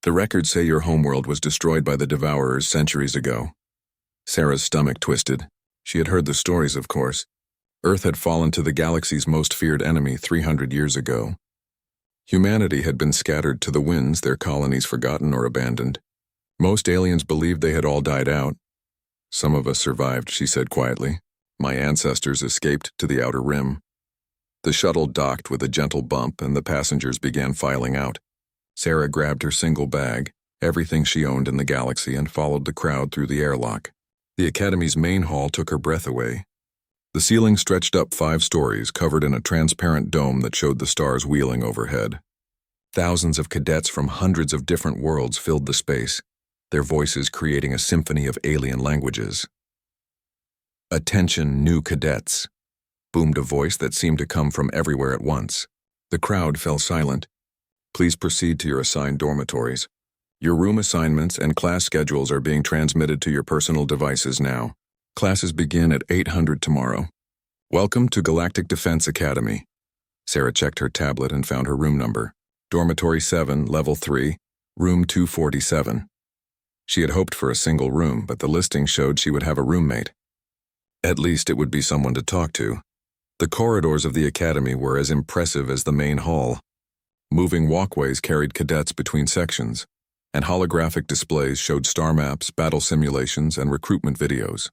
The records say your homeworld was destroyed by the Devourers centuries ago." Sarah's stomach twisted. She had heard the stories, of course. Earth had fallen to the galaxy's most feared enemy 300 years ago. Humanity had been scattered to the winds, their colonies forgotten or abandoned. Most aliens believed they had all died out. Some of us survived, she said quietly. My ancestors escaped to the outer rim. The shuttle docked with a gentle bump and the passengers began filing out. Sarah grabbed her single bag, everything she owned in the galaxy, and followed the crowd through the airlock. The Academy's main hall took her breath away. The ceiling stretched up 5 stories, covered in a transparent dome that showed the stars wheeling overhead. Thousands of cadets from hundreds of different worlds filled the space, their voices creating a symphony of alien languages. "Attention, new cadets," boomed a voice that seemed to come from everywhere at once. The crowd fell silent. "Please proceed to your assigned dormitories. Your room assignments and class schedules are being transmitted to your personal devices now. Classes begin at 800 tomorrow. Welcome to Galactic Defense Academy." Sarah checked her tablet and found her room number. Dormitory 7, Level 3, Room 247. She had hoped for a single room, but the listing showed she would have a roommate. At least it would be someone to talk to. The corridors of the academy were as impressive as the main hall. Moving walkways carried cadets between sections, and holographic displays showed star maps, battle simulations, and recruitment videos.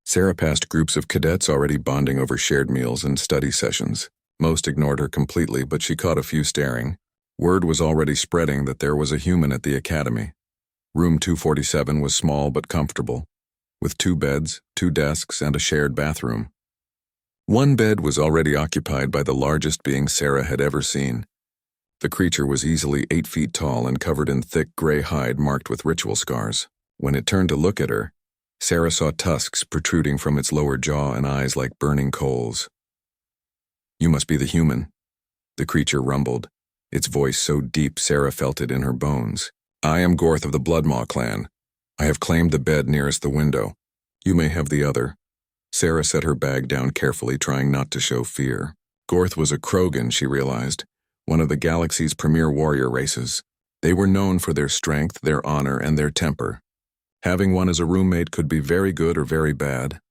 Sarah passed groups of cadets already bonding over shared meals and study sessions. Most ignored her completely, but she caught a few staring. Word was already spreading that there was a human at the academy. Room 247 was small but comfortable, with 2 beds, 2 desks, and a shared bathroom. One bed was already occupied by the largest being Sarah had ever seen. The creature was easily 8 feet tall and covered in thick gray hide marked with ritual scars. When it turned to look at her, Sarah saw tusks protruding from its lower jaw and eyes like burning coals. "You must be the human," the creature rumbled, its voice so deep Sarah felt it in her bones. "I am Gorth of the Bloodmaw clan. I have claimed the bed nearest the window. You may have the other." Sarah set her bag down carefully, trying not to show fear. Gorth was a Krogan, she realized, one of the galaxy's premier warrior races. They were known for their strength, their honor, and their temper. Having one as a roommate could be very good or very bad.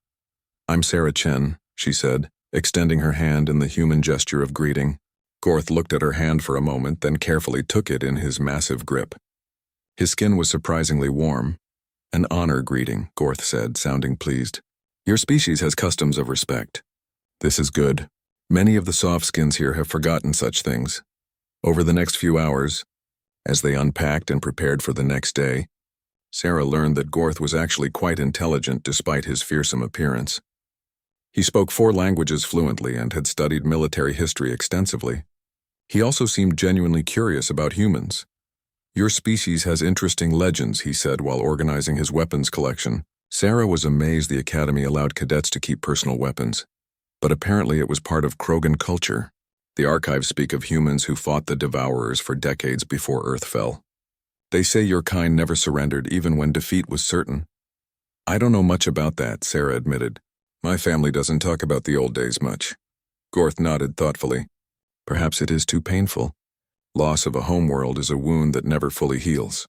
"I'm Sarah Chen," she said, extending her hand in the human gesture of greeting. Gorth looked at her hand for a moment, then carefully took it in his massive grip. His skin was surprisingly warm. "An honor greeting," Gorth said, sounding pleased. "Your species has customs of respect. This is good. Many of the soft-skins here have forgotten such things." Over the next few hours, as they unpacked and prepared for the next day, Sarah learned that Gorth was actually quite intelligent despite his fearsome appearance. He spoke 4 languages fluently and had studied military history extensively. He also seemed genuinely curious about humans. "Your species has interesting legends," he said while organizing his weapons collection. Sarah was amazed the Academy allowed cadets to keep personal weapons, but apparently it was part of Krogan culture. The archives speak of humans who fought the Devourers for decades before Earth fell. "They say your kind never surrendered even when defeat was certain." "I don't know much about that," Sarah admitted. "My family doesn't talk about the old days much." Gorth nodded thoughtfully. "Perhaps it is too painful. Loss of a homeworld is a wound that never fully heals."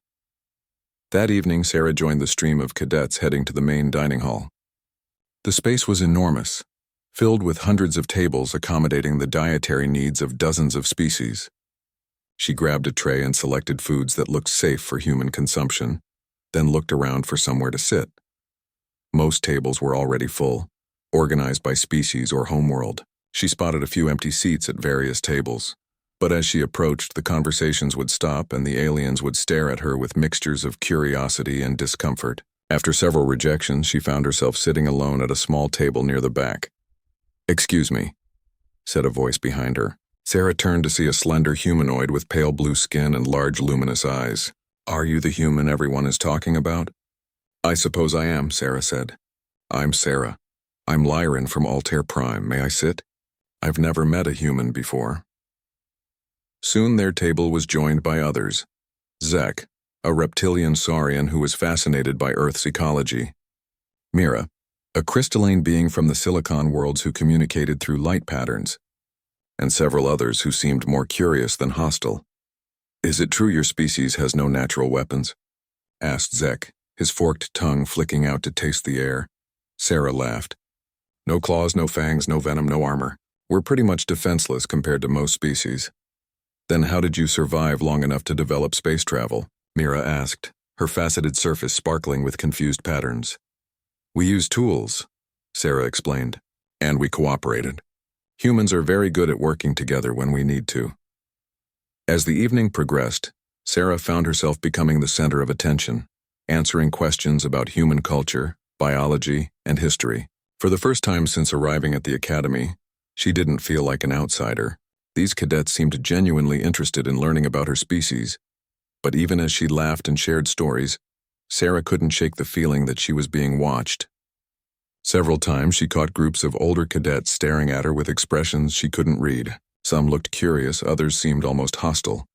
That evening, Sarah joined the stream of cadets heading to the main dining hall. The space was enormous, filled with hundreds of tables accommodating the dietary needs of dozens of species. She grabbed a tray and selected foods that looked safe for human consumption, then looked around for somewhere to sit. Most tables were already full, organized by species or homeworld. She spotted a few empty seats at various tables, but as she approached, the conversations would stop and the aliens would stare at her with mixtures of curiosity and discomfort. After several rejections, she found herself sitting alone at a small table near the back. "Excuse me," said a voice behind her. Sarah turned to see a slender humanoid with pale blue skin and large luminous eyes. "Are you the human everyone is talking about?" "I suppose I am," Sarah said. "I'm Sarah. I'm Lyran from Altair Prime. May I sit? I've never met a human before." Soon their table was joined by others. Zek, a reptilian saurian who was fascinated by Earth's ecology. Mira, a crystalline being from the Silicon worlds who communicated through light patterns. And several others who seemed more curious than hostile. "Is it true your species has no natural weapons?" asked Zek, his forked tongue flicking out to taste the air. Sarah laughed. "No claws, no fangs, no venom, no armor. We're pretty much defenseless compared to most species." "Then how did you survive long enough to develop space travel?" Mira asked, her faceted surface sparkling with confused patterns. We used tools, Sarah explained, and we cooperated. Humans are very good at working together when we need to. As the evening progressed, Sarah found herself becoming the center of attention, answering questions about human culture, biology, and history. For the first time since arriving at the academy, she didn't feel like an outsider. These cadets seemed genuinely interested in learning about her species. But even as she laughed and shared stories, Sarah couldn't shake the feeling that she was being watched. Several times she caught groups of older cadets staring at her with expressions she couldn't read. Some looked curious, others seemed almost hostile.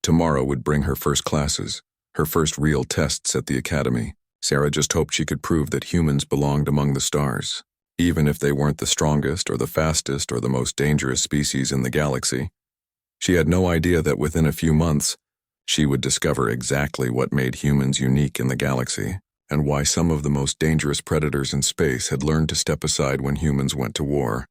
Tomorrow would bring her first classes, her first real tests at the academy. Sarah just hoped she could prove that humans belonged among the stars, even if they weren't the strongest or the fastest or the most dangerous species in the galaxy. She had no idea that within a few months, she would discover exactly what made humans unique in the galaxy, and why some of the most dangerous predators in space had learned to step aside when humans went to war.